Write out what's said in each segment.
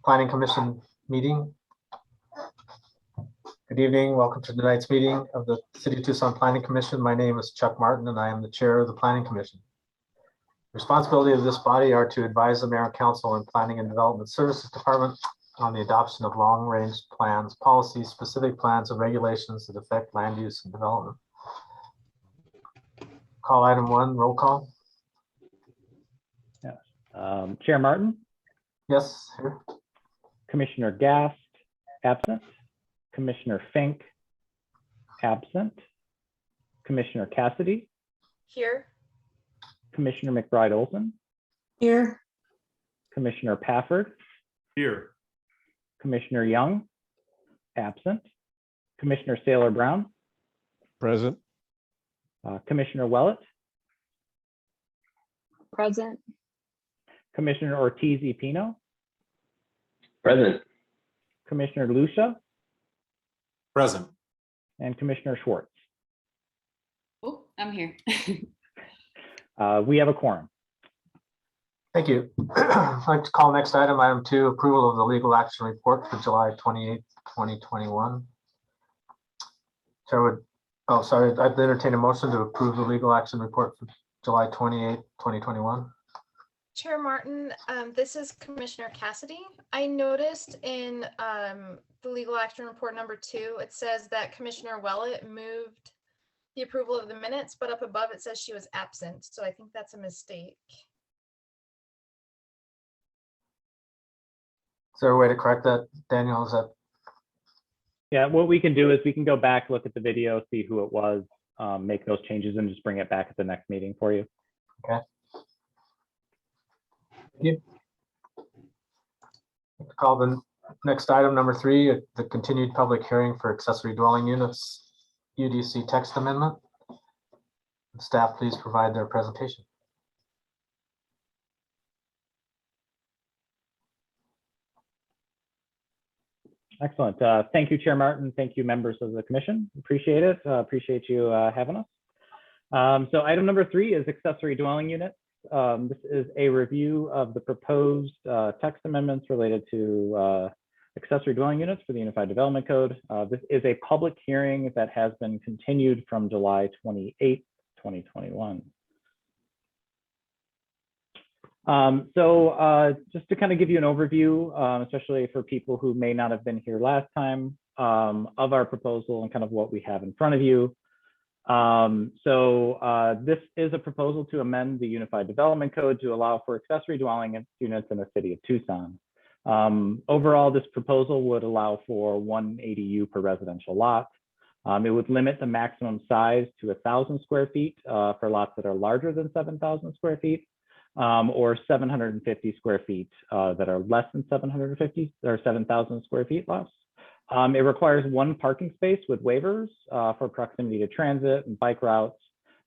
Planning Commission meeting. Good evening. Welcome to tonight's meeting of the City of Tucson Planning Commission. My name is Chuck Martin and I am the chair of the Planning Commission. The responsibility of this body are to advise the Mayor and Council and Planning and Development Services Department on the adoption of long-range plans, policies, specific plans, and regulations that affect land use and development. Call item 1, roll call. Yes. Chair Martin? Yes, here. Commissioner Gast, absent. Commissioner Fink, absent. Commissioner Cassidy? Here. Commissioner McBride Olson? Here. Commissioner Pafford? Here. Commissioner Young? Absent. Commissioner Saylor Brown? Present. Commissioner Willett? Present. Commissioner Ortiz y Pino? Present. Commissioner Lucia? Present. And Commissioner Schwartz. Oh, I'm here. We have a quorum. Thank you. I'd like to call next item, item 2, approval of the legal action report for July 28, 2021. Chair I'd entertain a motion to approve the legal action report for July 28, 2021. Chair Martin, this is Commissioner Cassidy. I noticed in the legal action report number 2, it says that Commissioner Willett moved the approval of the minutes, but up above it says she was absent. So I think that's a mistake. Is there a way to correct that, Daniel? Is that? Yeah, what we can do is we can go back, look at the video, see who it was, make those changes and just bring it back at the next meeting for you. Okay. Thank you. Call the next item, number 3, the continued public hearing for accessory dwelling units, UDC text amendment. Staff, please provide their presentation. Excellent. Thank you, Chair Martin. Thank you, members of the commission. Appreciate it. Appreciate you having us. So item number 3 is accessory dwelling units. This is a review of the proposed text amendments related to accessory dwelling units for the Unified Development Code. This is a public hearing that has been continued from July 28, 2021. Just to kind of give you an overview, especially for people who may not have been here last time, of our proposal and kind of what we have in front of you. This is a proposal to amend the Unified Development Code to allow for accessory dwelling units in the city of Tucson. Overall, this proposal would allow for 1 ADU per residential lot. It would limit the maximum size to 1,000 square feet for lots that are larger than 7,000 square feet. Or 750 square feet that are less than 750 or 7,000 square feet less. It requires 1 parking space with waivers for proximity to transit and bike routes.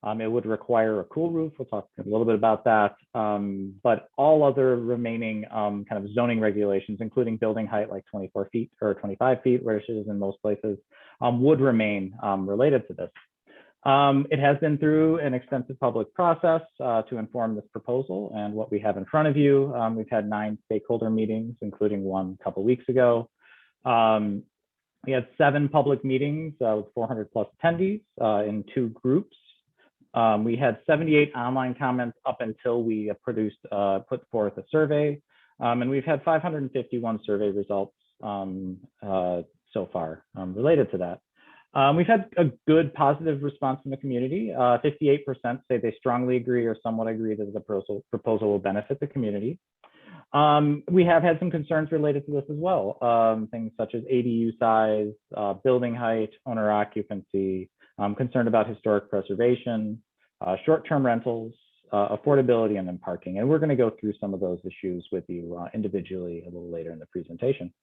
It would require a cool roof. We'll talk a little bit about that. But all other remaining kind of zoning regulations, including building height like 24 feet or 25 feet, where it is in most places, would remain related to this. It has been through an extensive public process to inform this proposal and what we have in front of you. We've had 9 stakeholder meetings, including one a couple of weeks ago. We had 7 public meetings with 400 plus attendees in 2 groups. We had 78 online comments up until we put forth a survey. And we've had 551 survey results so far related to that. We've had a good positive response from the community. 58% say they strongly agree or somewhat agree that the proposal will benefit the community. We have had some concerns related to this as well. Things such as ADU size, building height, owner occupancy, concerned about historic preservation, short-term rentals, affordability, and then parking. And we're going to go through some of those issues with you individually a little later in the presentation.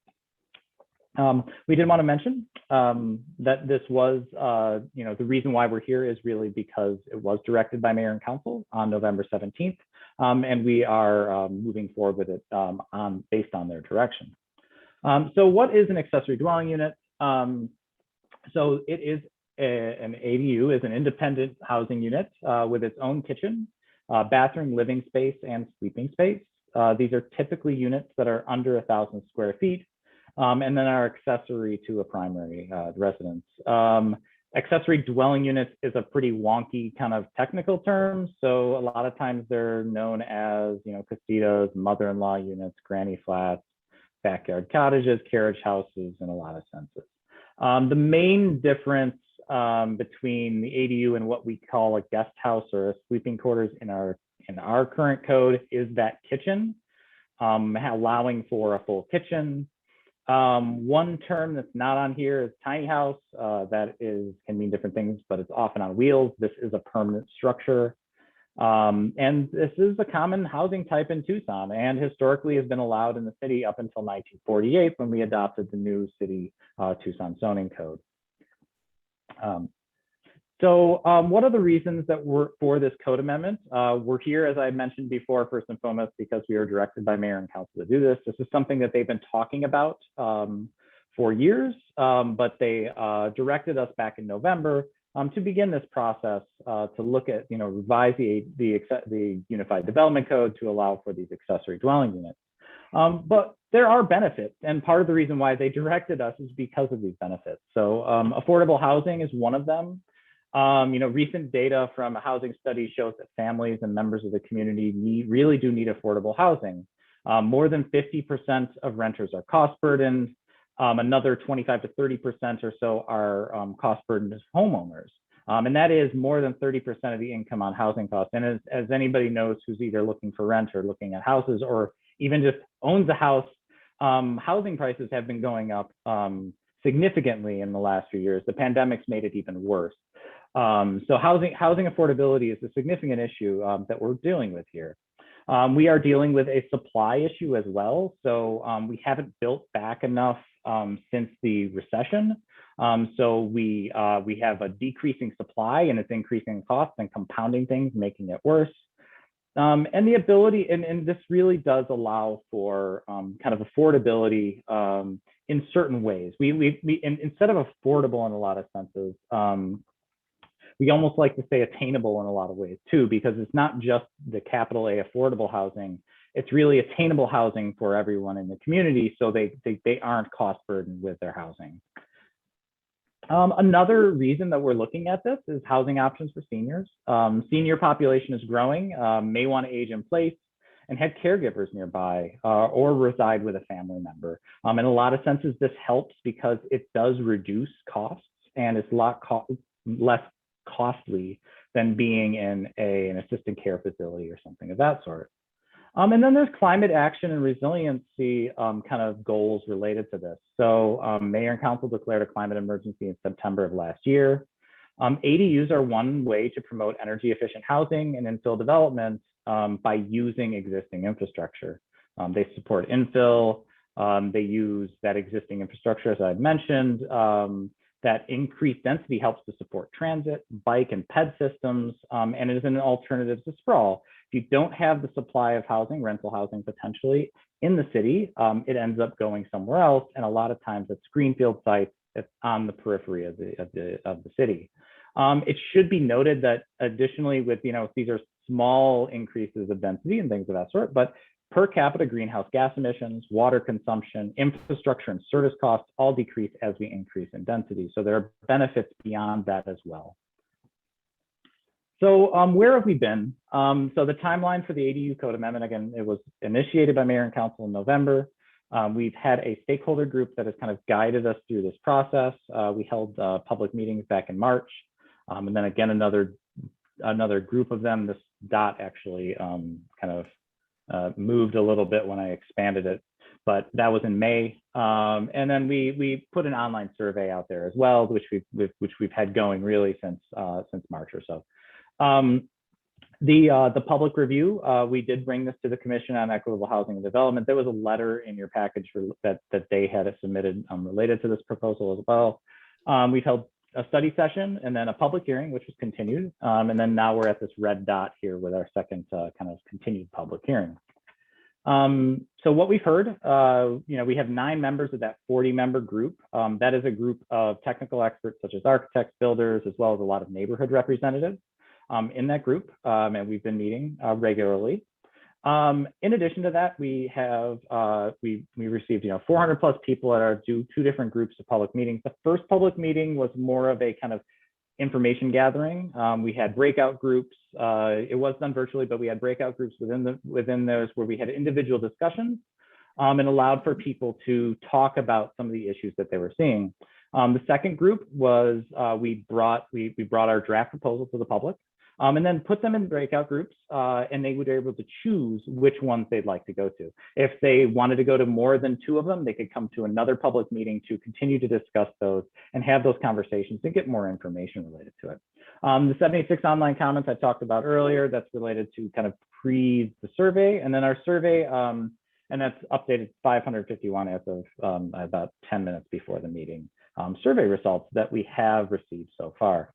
We did want to mention that this was, the reason why we're here is really because it was directed by Mayor and Council on November 17th, and we are moving forward with it based on their direction. So what is an accessory dwelling unit? So it is an ADU, is an independent housing unit with its own kitchen, bathroom, living space, and sleeping space. These are typically units that are under 1,000 square feet, and then are accessory to a primary residence. Accessory dwelling units is a pretty wonky kind of technical term. So a lot of times they're known as, casitas, mother-in-law units, granny flats, backyard cottages, carriage houses in a lot of senses. The main difference between the ADU and what we call a guest house or a sleeping quarters in our current code is that kitchen, allowing for a full kitchen. One term that's not on here is tiny house. That can mean different things, but it's often on wheels. This is a permanent structure. And this is a common housing type in Tucson and historically has been allowed in the city up until 1948 when we adopted the new city Tucson zoning code. What are the reasons that we're for this code amendment? We're here, as I mentioned before, first and foremost, because we are directed by mayor and council to do this. This is something that they've been talking about for years, but they directed us back in November to begin this process to look at, revise the Unified Development Code to allow for these accessory dwelling units. But there are benefits, and part of the reason why they directed us is because of these benefits. So affordable housing is one of them. Recent data from a housing study shows that families and members of the community really do need affordable housing. More than 50% of renters are cost burdened. Another 25 to 30% or so are cost burdened as homeowners. And that is more than 30% of the income on housing costs. And as anybody knows who's either looking for rent or looking at houses or even just owns a house, housing prices have been going up significantly in the last few years. The pandemic's made it even worse. So housing affordability is a significant issue that we're dealing with here. We are dealing with a supply issue as well. So we haven't built back enough since the recession. So we have a decreasing supply and it's increasing costs and compounding things, making it worse. And the ability, and this really does allow for kind of affordability in certain ways. Instead of affordable in a lot of senses, we almost like to say attainable in a lot of ways too, because it's not just the capital A affordable housing, it's really attainable housing for everyone in the community so they aren't cost burdened with their housing. Another reason that we're looking at this is housing options for seniors. Senior population is growing, may want to age in place and have caregivers nearby or reside with a family member. In a lot of senses, this helps because it does reduce costs and it's a lot less costly than being in an assisted care facility or something of that sort. And then there's climate action and resiliency kind of goals related to this. So mayor and council declared a climate emergency in September of last year. ADUs are one way to promote energy efficient housing and infill development by using existing infrastructure. They support infill. They use that existing infrastructure, as I mentioned. That increased density helps to support transit, bike, and ped systems, and is an alternative to sprawl. If you don't have the supply of housing, rental housing potentially in the city, it ends up going somewhere else, and a lot of times it's greenfield sites that's on the periphery of the city. It should be noted that additionally, with these are small increases of density and things of that sort, but per capita greenhouse gas emissions, water consumption, infrastructure, and service costs all decrease as we increase in density. So there are benefits beyond that as well. So where have we been? So the timeline for the ADU code amendment, again, it was initiated by mayor and council in November. We've had a stakeholder group that has kind of guided us through this process. We held public meetings back in March. And then again, another group of them, this dot actually kind of moved a little bit when I expanded it, but that was in May. And then we put an online survey out there as well, which we've had going really since March or so. The public review, we did bring this to the Commission on Equitable Housing and Development. There was a letter in your package that they had submitted related to this proposal as well. We've held a study session and then a public hearing, which was continued. And then now we're at this red dot here with our second kind of continued public hearing. So what we've heard, we have 9 members of that 40-member group. That is a group of technical experts such as architects, builders, as well as a lot of neighborhood representatives in that group. And we've been meeting regularly. In addition to that, we have we received 400 plus people at our two different groups of public meetings. The first public meeting was more of a kind of information gathering. We had breakout groups. It was done virtually, but we had breakout groups within those where we had individual discussions and allowed for people to talk about some of the issues that they were seeing. The second group was we brought our draft proposal to the public and then put them in breakout groups and they would be able to choose which ones they'd like to go to. If they wanted to go to more than 2 of them, they could come to another public meeting to continue to discuss those and have those conversations and get more information related to it. The 76 online comments I talked about earlier, that's related to kind of pre the survey, and then our survey, and that's updated 551 as of about 10 minutes before the meeting. Survey results that we have received so far.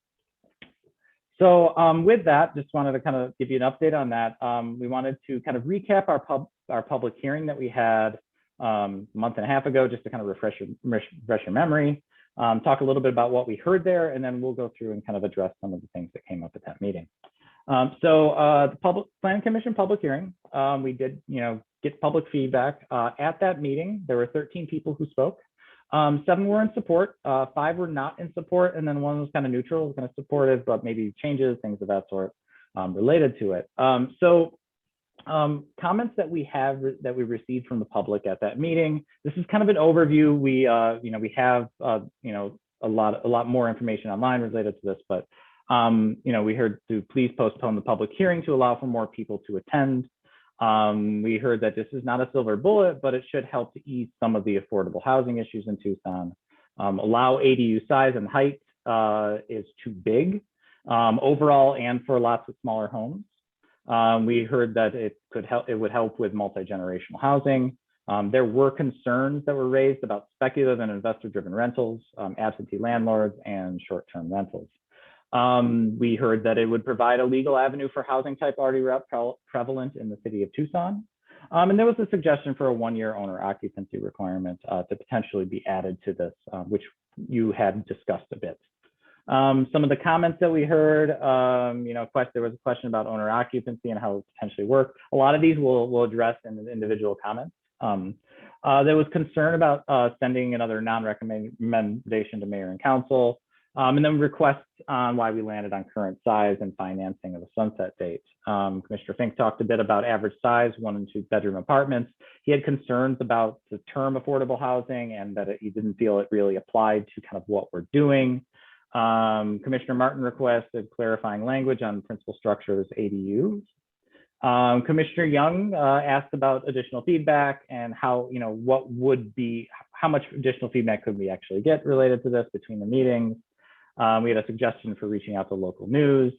So with that, just wanted to kind of give you an update on that. We wanted to kind of recap our public hearing that we had a month and a half ago, just to kind of refresh your memory, talk a little bit about what we heard there, and then we'll go through and kind of address some of the things that came up at that meeting. The Planning Commission public hearing, we did get public feedback. At that meeting, there were 13 people who spoke. 7 were in support, 5 were not in support, and then 1 was kind of neutral, kind of supportive, but maybe changes, things of that sort related to it. Comments that we received from the public at that meeting. This is kind of an overview. We have a lot more information online related to this, but we heard to please postpone the public hearing to allow for more people to attend. We heard that this is not a silver bullet, but it should help to ease some of the affordable housing issues in Tucson. Allow ADU size and height is too big overall and for lots of smaller homes. We heard that it would help with multi-generational housing. There were concerns that were raised about speculative and investor-driven rentals, absentee landlords, and short-term rentals. We heard that it would provide a legal avenue for housing type already prevalent in the city of Tucson. And there was a suggestion for a 1-year owner occupancy requirement to potentially be added to this, which you had discussed a bit. Some of the comments that we heard, there was a question about owner occupancy and how it would potentially work. A lot of these we'll address in the individual comments. There was concern about sending another non-recommendation to mayor and council. And then requests on why we landed on current size and financing of a sunset date. Commissioner Fink talked a bit about average size, 1- and 2-bedroom apartments. He had concerns about the term affordable housing and that he didn't feel it really applied to kind of what we're doing. Commissioner Martin requested clarifying language on principal structures, ADUs. Commissioner Young asked about additional feedback and how, how much additional feedback could we actually get related to this between the meetings. We had a suggestion for reaching out to local news.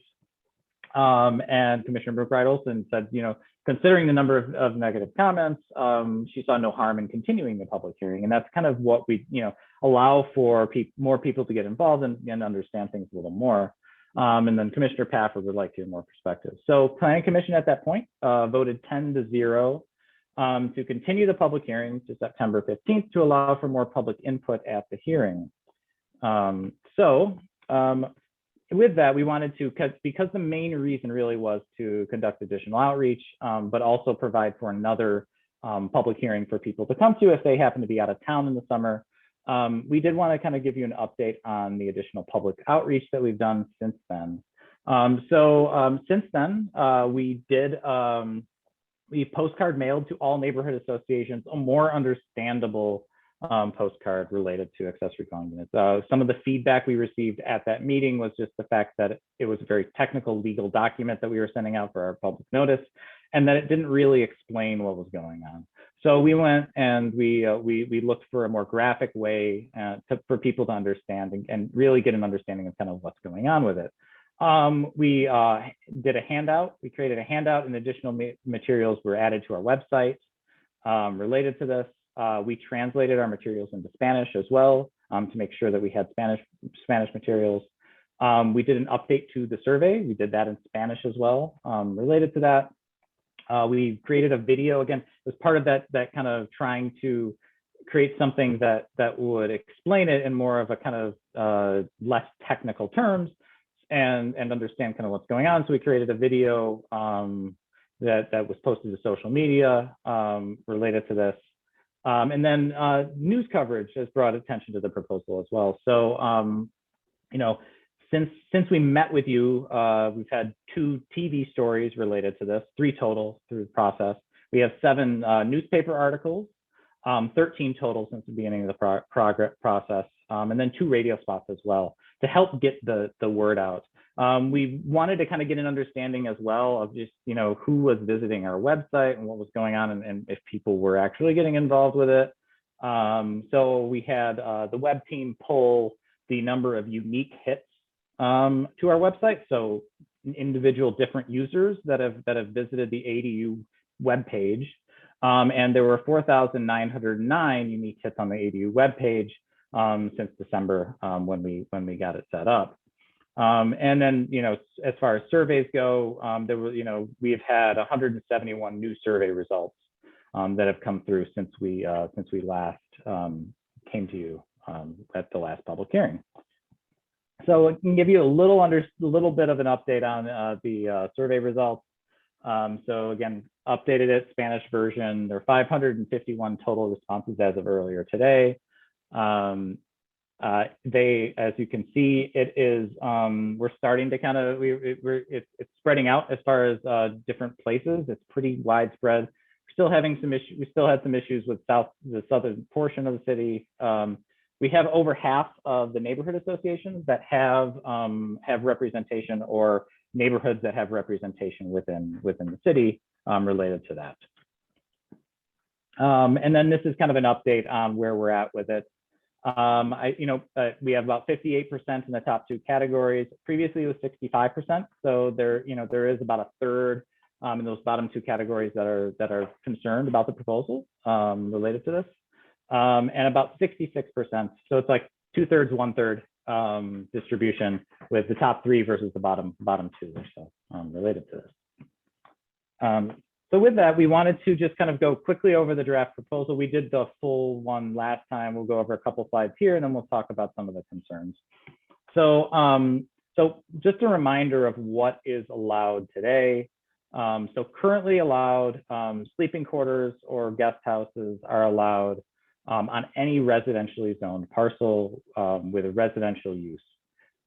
And Commissioner Brooke-Wright-Olson said, considering the number of negative comments, she saw no harm in continuing the public hearing. And that's kind of what we, allow for more people to get involved and understand things a little more. And then Commissioner Pafford would like to hear more perspectives. So Planning Commission at that point voted 10-0 to continue the public hearing to September 15th to allow for more public input at the hearing. With that, we wanted to, because the main reason really was to conduct additional outreach, but also provide for another public hearing for people to come to if they happen to be out of town in the summer. We did want to kind of give you an update on the additional public outreach that we've done since then. Since then, we postcard mailed to all neighborhood associations a more understandable postcard related to accessory dwelling units. Some of the feedback we received at that meeting was just the fact that it was a very technical legal document that we were sending out for our public notice, and that it didn't really explain what was going on. So we went and we looked for a more graphic way for people to understand and really get an understanding of kind of what's going on with it. We did a handout. We created a handout, and additional materials were added to our website related to this. We translated our materials into Spanish as well to make sure that we had Spanish materials. We did an update to the survey. We did that in Spanish as well related to that. We created a video. Again, as part of that kind of trying to create something that would explain it in more of a kind of less technical terms and understand kind of what's going on. So we created a video that was posted to social media related to this. And then news coverage has brought attention to the proposal as well. So, you know, since we met with you, we've had 2 TV stories related to this, 3 total through the process. We have 7 newspaper articles, 13 total since the beginning of the process, and then 2 radio spots as well to help get the word out. We wanted to kind of get an understanding as well of just, you know, who was visiting our website and what was going on, and if people were actually getting involved with it. So we had the web team pull the number of unique hits to our website. So individual different users that have visited the ADU webpage. And there were 4,909 unique hits on the ADU webpage since December when we got it set up. And then, you know, as far as surveys go, there were, you know, we have had 171 new survey results that have come through since we last came to you at the last public hearing. So I can give you a little bit of an update on the survey results. So again, updated it, Spanish version. There are 551 total responses as of earlier today. As you can see, it is, we're starting to kind of, it's spreading out as far as different places. It's pretty widespread. We're still having some issues. We still had some issues with the southern portion of the city. We have over half of the neighborhood associations that have representation, or neighborhoods that have representation within the city related to that. And then this is kind of an update on where we're at with it. We have about 58% in the top 2 categories. Previously, it was 65%. So there is about a third in those bottom 2 categories that are concerned about the proposal related to this, and about 66%. So it's like 2/3, 1/3 distribution, with the top 3 versus the bottom 2 or so related to this. So with that, we wanted to just kind of go quickly over the draft proposal. We did the full one last time. We'll go over a couple slides here, and then we'll talk about some of the concerns. So, so just a reminder of what is allowed today. So currently allowed, sleeping quarters or guest houses are allowed on any residentially zoned parcel with a residential use.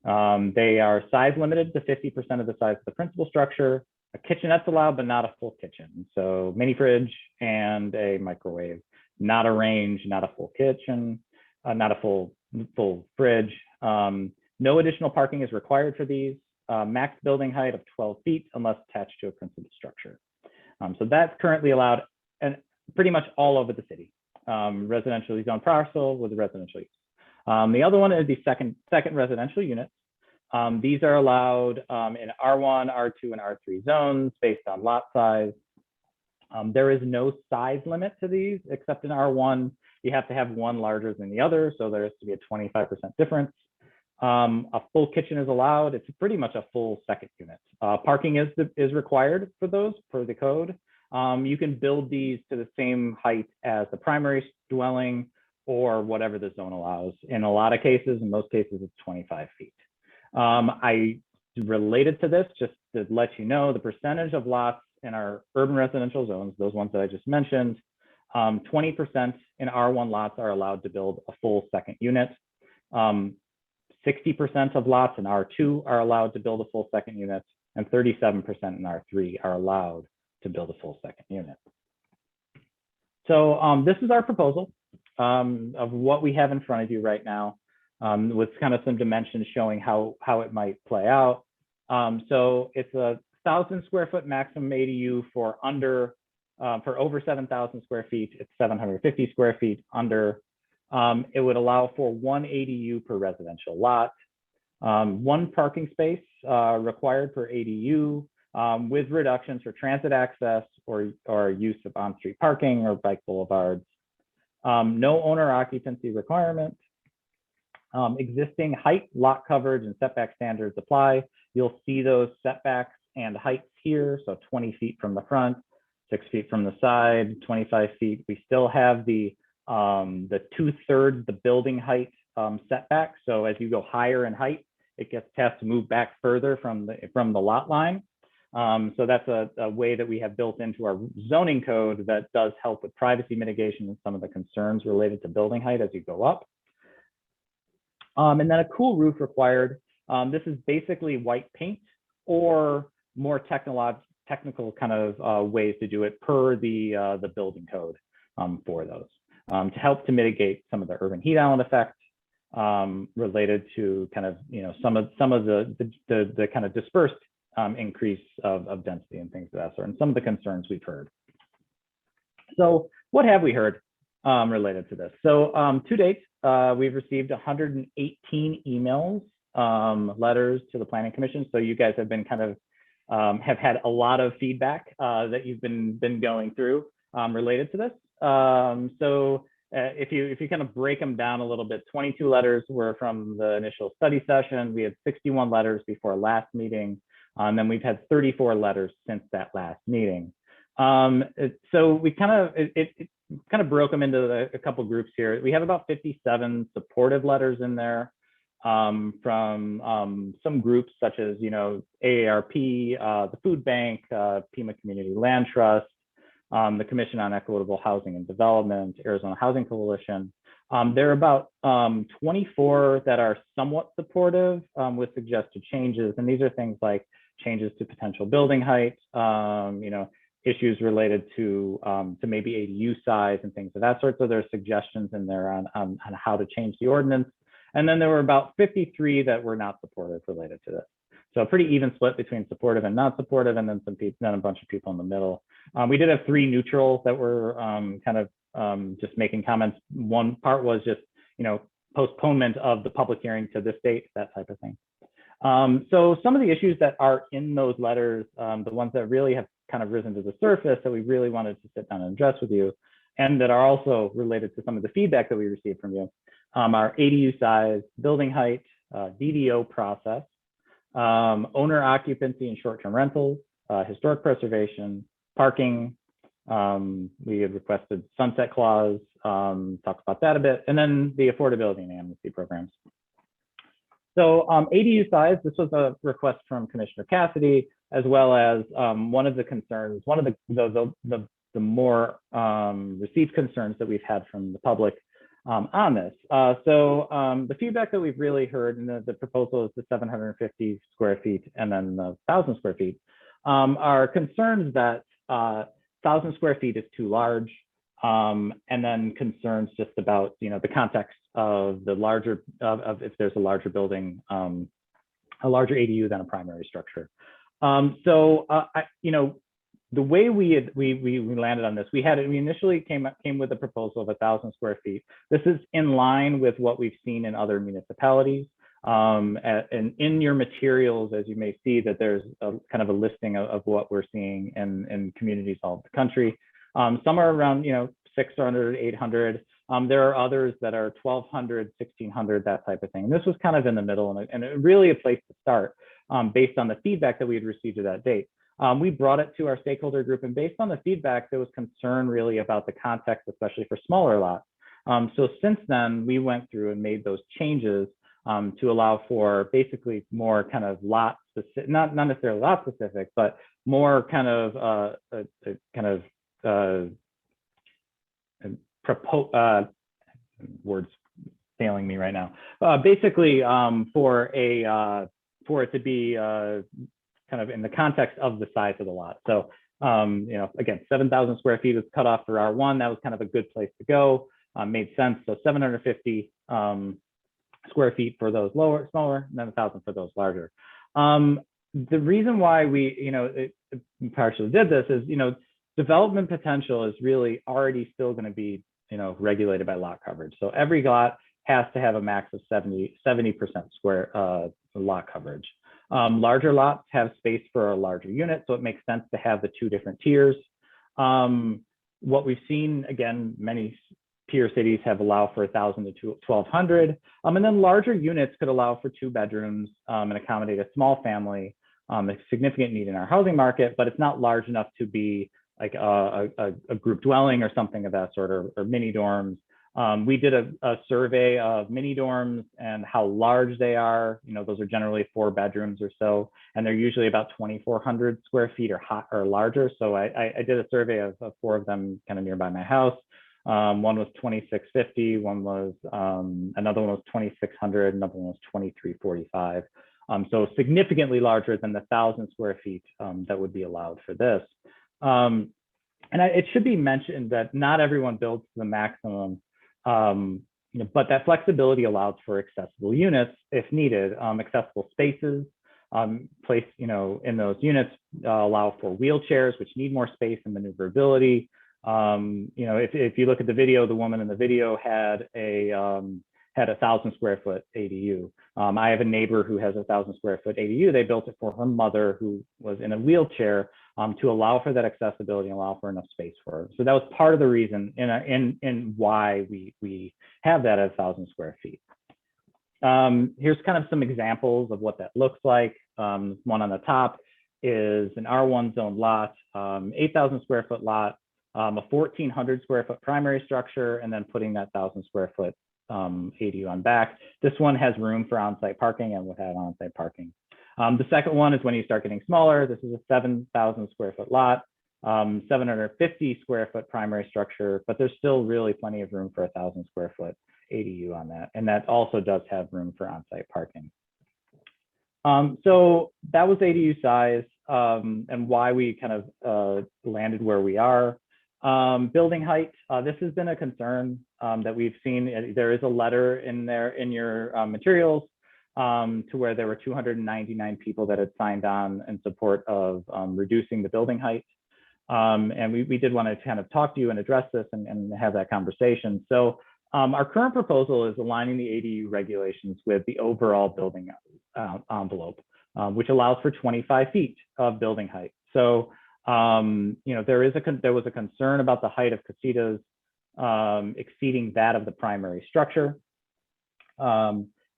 They are size limited to 50% of the size of the principal structure. A kitchenette's allowed, but not a full kitchen. So mini fridge and a microwave, not a range, not a full kitchen, not a full fridge. No additional parking is required for these. Max building height of 12 feet unless attached to a principal structure. So that's currently allowed, and pretty much all over the city. Residentially zoned parcel with a residential use. The other one is the second residential unit. These are allowed in R1, R2, and R3 zones based on lot size. There is no size limit to these, except in R1, you have to have one larger than the other, so there has to be a 25% difference. A full kitchen is allowed. It's pretty much a full second unit. Parking is required for those per the code. You can build these to the same height as the primary dwelling or whatever the zone allows. In a lot of cases, in most cases, it's 25 feet. I related to this, just to let you know, the percentage of lots in our urban residential zones, those ones that I just mentioned, 20% in R1 lots are allowed to build a full second unit. 60% of lots in R2 are allowed to build a full second unit, and 37% in R3 are allowed to build a full second unit. So this is our proposal of what we have in front of you right now. With kind of some dimensions showing how it might play out. So it's a 1,000 square foot maximum ADU for over 7,000 square feet. It's 750 square feet under. It would allow for 1 ADU per residential lot, 1 parking space required per ADU, with reductions for transit access or use of on-street parking or bike boulevards. No owner occupancy requirement. Existing height, lot coverage, and setback standards apply. You'll see those setbacks and heights here. So 20 feet from the front, 6 feet from the side, 25 feet. We still have the 2/3 the building height setback. So as you go higher in height, it has to move back further from the lot line. So that's a way that we have built into our zoning code that does help with privacy mitigation and some of the concerns related to building height as you go up. And then a cool roof required. This is basically white paint or more technical kind of ways to do it per the building code for those to help to mitigate some of the urban heat island effect related to kind of some of the kind of dispersed increase of density and things of that sort, and some of the concerns we've heard. So what have we heard related to this? So to date, we've received 118 emails, letters to the Planning Commission. So you guys have been kind of have had a lot of feedback that you've been going through related to this. So if you kind of break them down a little bit, 22 letters were from the initial study session. We had 61 letters before last meeting. And then we've had 34 letters since that last meeting. So we kind of broke them into a couple groups here. We have about 57 supportive letters in there from some groups such as AARP, the Food Bank, Pima Community Land Trust, the Commission on Equitable Housing and Development, Arizona Housing Coalition. There are about 24 that are somewhat supportive with suggested changes, and these are things like changes to potential building height, issues related to maybe ADU size and things of that sort. So there's suggestions in there on how to change the ordinance. And then there were about 53 that were not supportive related to this. So a pretty even split between supportive and not supportive, and then a bunch of people in the middle. We did have 3 neutrals that were kind of just making comments. One part was just postponement of the public hearing to this date, that type of thing. So some of the issues that are in those letters, the ones that really have kind of risen to the surface that we really wanted to sit down and address with you, and that are also related to some of the feedback that we received from you, are ADU size, building height, DDO process, owner occupancy and short-term rentals, historic preservation, parking. We had requested sunset clause, talked about that a bit, and then the affordability and amnesty programs. So ADU size, this was a request from Commissioner Cassidy, as well as one of the concerns, one of the more received concerns that we've had from the public on this. So the feedback that we've really heard, and the proposal is the 750 square feet and then the 1,000 square feet, are concerns that 1,000 square feet is too large, and then concerns just about the context of the larger of if there's a larger building, a larger ADU than a primary structure. The way we landed on this, we initially came with a proposal of 1,000 square feet. This is in line with what we've seen in other municipalities. And in your materials, as you may see, that there's a kind of a listing of what we're seeing in communities all over the country. Some are around 600, 800. There are others that are 1,200, 1,600, that type of thing. And this was kind of in the middle, and really a place to start based on the feedback that we had received to that date. We brought it to our stakeholder group, and based on the feedback, there was concern really about the context, especially for smaller lots. So since then, we went through and made those changes to allow for basically more kind of lot specific, not necessarily lot specific, but more kind of words failing me right now. Basically, for it to be kind of in the context of the size of the lot. So, again, 7,000 square feet is cut off for R1. That was kind of a good place to go. Made sense. So 750 square feet for those smaller, and then 1,000 for those larger. The reason why we, partially did this is, development potential is really already still going to be, regulated by lot coverage. So every lot has to have a max of 70% square lot coverage. Larger lots have space for a larger unit, so it makes sense to have the 2 different tiers. What we've seen, again, many peer cities have allowed for 1,000 to 1,200, and then larger units could allow for 2 bedrooms and accommodate a small family, a significant need in our housing market, but it's not large enough to be like a group dwelling or something of that sort, or mini dorms. We did a survey of mini dorms and how large they are. Those are generally 4 bedrooms or so, and they're usually about 2,400 square feet or larger. So I did a survey of 4 of them kind of nearby my house. One was 2,650, another one was 2,600, another one was 2,345. So significantly larger than the 1,000 square feet that would be allowed for this. And it should be mentioned that not everyone builds to the maximum, but that flexibility allows for accessible units if needed. Accessible spaces placed, in those units allow for wheelchairs, which need more space and maneuverability. If you look at the video, the woman in the video had a 1,000 square foot ADU. I have a neighbor who has a 1,000 square foot ADU. They built it for her mother who was in a wheelchair to allow for that accessibility and allow for enough space for her. So that was part of the reason in why we have that at 1,000 square feet. Here's kind of some examples of what that looks like. One on the top is an R1 zone lot, 8,000 square foot lot, a 1,400 square foot primary structure, and then putting that 1,000 square foot ADU on back. This one has room for on-site parking and would have on-site parking. The second one is when you start getting smaller. This is a 7,000 square foot lot, 750 square foot primary structure, but there's still really plenty of room for a 1,000 square foot ADU on that. And that also does have room for on-site parking. So that was ADU size and why we kind of landed where we are. Building height, this has been a concern that we've seen. There is a letter in there in your materials to where there were 299 people that had signed on in support of reducing the building height. And we did want to kind of talk to you and address this and have that conversation. So our current proposal is aligning the ADU regulations with the overall building envelope, which allows for 25 feet of building height. So there was a concern about the height of casitas exceeding that of the primary structure,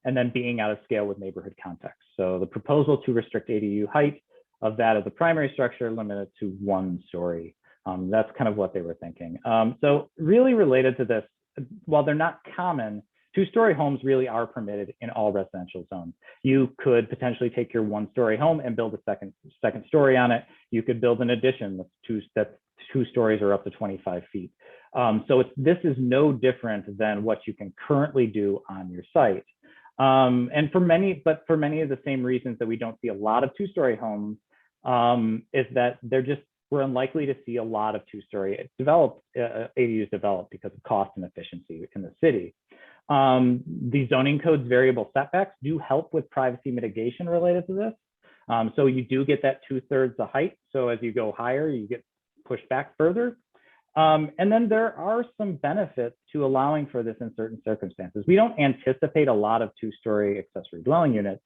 and then being out of scale with neighborhood context. So the proposal to restrict ADU height of that of the primary structure limited to 1 story. That's kind of what they were thinking. So really related to this, while they're not common, 2-story homes really are permitted in all residential zones. You could potentially take your 1-story home and build a second story on it. You could build an addition that's 2 stories or up to 25 feet. So this is no different than what you can currently do on your site. And for many of the same reasons that we don't see a lot of 2-story homes, is that we're unlikely to see a lot of 2-story ADUs developed because of cost and efficiency in the city. The zoning code's variable setbacks do help with privacy mitigation related to this. So you do get that 2/3 the height. So as you go higher, you get pushed back further. And then there are some benefits to allowing for this in certain circumstances. We don't anticipate a lot of 2-story accessory dwelling units,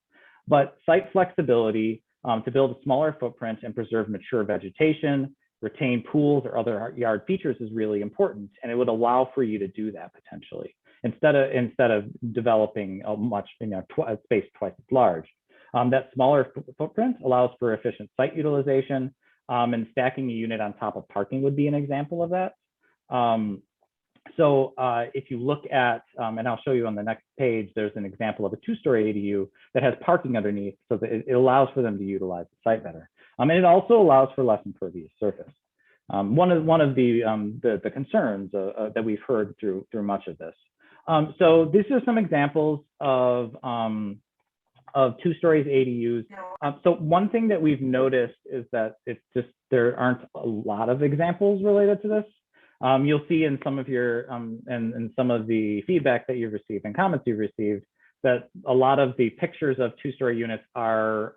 but site flexibility to build a smaller footprint and preserve mature vegetation, retain pools or other yard features is really important. And it would allow for you to do that potentially, instead of developing a space twice as large. That smaller footprint allows for efficient site utilization, and stacking a unit on top of parking would be an example of that. So if you look at, and I'll show you on the next page, there's an example of a 2-story ADU that has parking underneath, so that it allows for them to utilize the site better. And it also allows for less impervious surface. One of the concerns that we've heard through much of this. So these are some examples of 2-story ADUs. So one thing that we've noticed is that there aren't a lot of examples related to this. You'll see in some of your and some of the feedback that you've received and comments you've received that a lot of the pictures of 2-story units are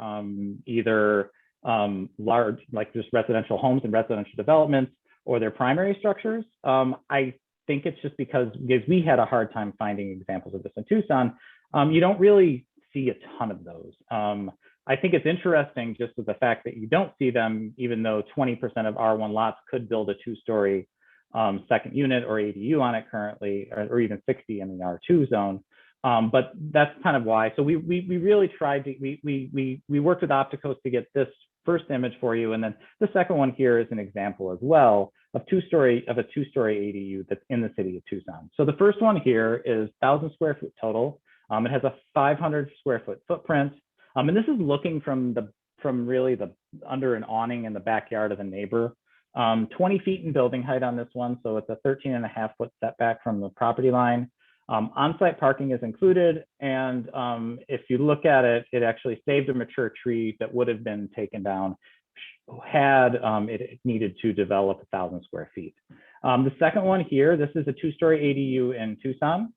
either large, like just residential homes and residential developments, or their primary structures. I think it's just because we had a hard time finding examples of this in Tucson. You don't really see a ton of those. I think it's interesting just with the fact that you don't see them, even though 20% of R1 lots could build a 2-story second unit or ADU on it currently, or even 60 in the R2 zone. But that's kind of why. So we really tried to, we worked with Opticos to get this first image for you. And then the second one here is an example as well of a two-story ADU that's in the city of Tucson. So the first one here is 1,000 square foot total. It has a 500 square foot footprint. And this is looking from really the under an awning in the backyard of the neighbor. 20 feet in building height on this one. So it's a 13.5 foot setback from the property line. On-site parking is included. And if you look at it, it actually saved a mature tree that would have been taken down had it needed to develop 1,000 square feet. The second one here, this is a two-story ADU in Tucson.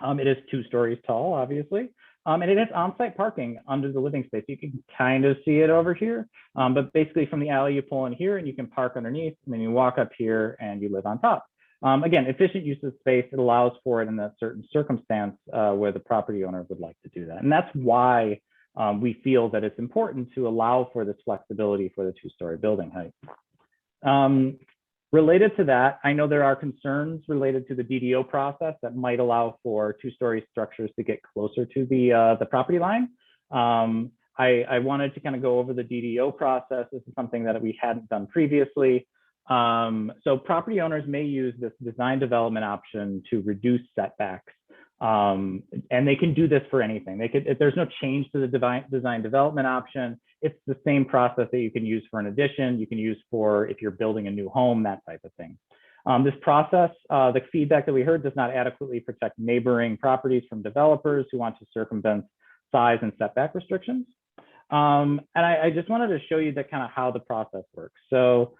It is 2 stories tall, obviously. And it has on-site parking under the living space. You can kind of see it over here, but basically from the alley you pull in here and you can park underneath, and then you walk up here and you live on top. Again, efficient use of space, it allows for it in a certain circumstance where the property owner would like to do that. And that's why we feel that it's important to allow for this flexibility for the 2-story building height. Related to that, I know there are concerns related to the DDO process that might allow for 2-story structures to get closer to the property line. I wanted to kind of go over the DDO process. This is something that we hadn't done previously. So property owners may use this design development option to reduce setbacks. And they can do this for anything. If there's no change to the design development option, it's the same process that you can use for an addition, you can use for if you're building a new home, that type of thing. This process, the feedback that we heard does not adequately protect neighboring properties from developers who want to circumvent size and setback restrictions. And I just wanted to show you that kind of how the process works. So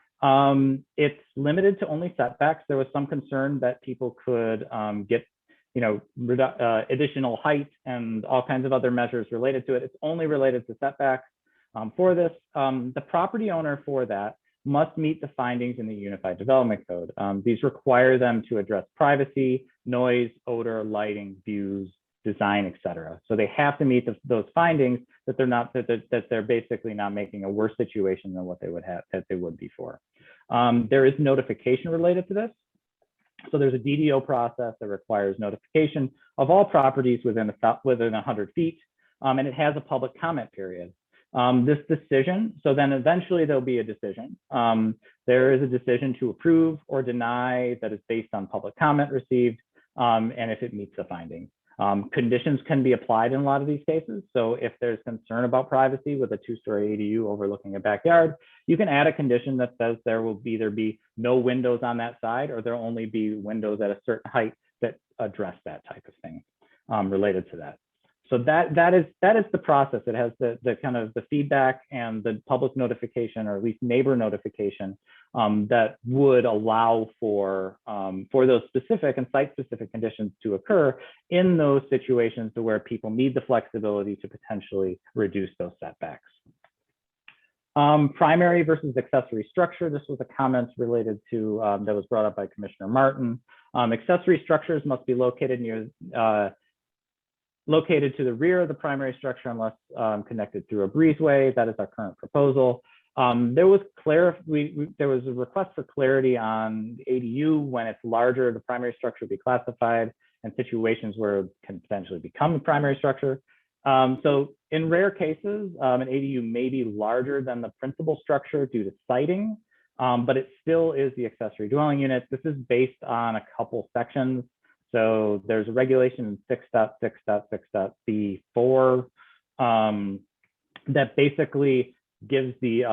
it's limited to only setbacks. There was some concern that people could get additional height and all kinds of other measures related to it. It's only related to setbacks. For this, the property owner for that must meet the findings in the Unified Development Code. These require them to address privacy, noise, odor, lighting, views, design, etc. So they have to meet those findings that they're basically not making a worse situation than what they would before. There is notification related to this. So there's a DDO process that requires notification of all properties within 100 feet, and it has a public comment period. This decision, so then eventually there'll be a decision. There is a decision to approve or deny that is based on public comment received, and if it meets the findings. Conditions can be applied in a lot of these cases. So if there's concern about privacy with a 2-story ADU overlooking a backyard, you can add a condition that says there will either be no windows on that side, or there'll only be windows at a certain height that address that type of thing related to that. So that is the process. It has the kind of the feedback and the public notification, or at least neighbor notification, that would allow for those specific and site-specific conditions to occur in those situations to where people need the flexibility to potentially reduce those setbacks. Primary versus accessory structure. This was a comment related to that was brought up by Commissioner Martin. Accessory structures must be located to the rear of the primary structure unless connected through a breezeway. That is our current proposal. There was a request for clarity on ADU when it's larger, the primary structure will be classified, and situations where it can potentially become a primary structure. So in rare cases, an ADU may be larger than the principal structure due to siting, but it still is the accessory dwelling unit. This is based on a couple sections. So there's a regulation in 6.6.6.B4 that basically gives the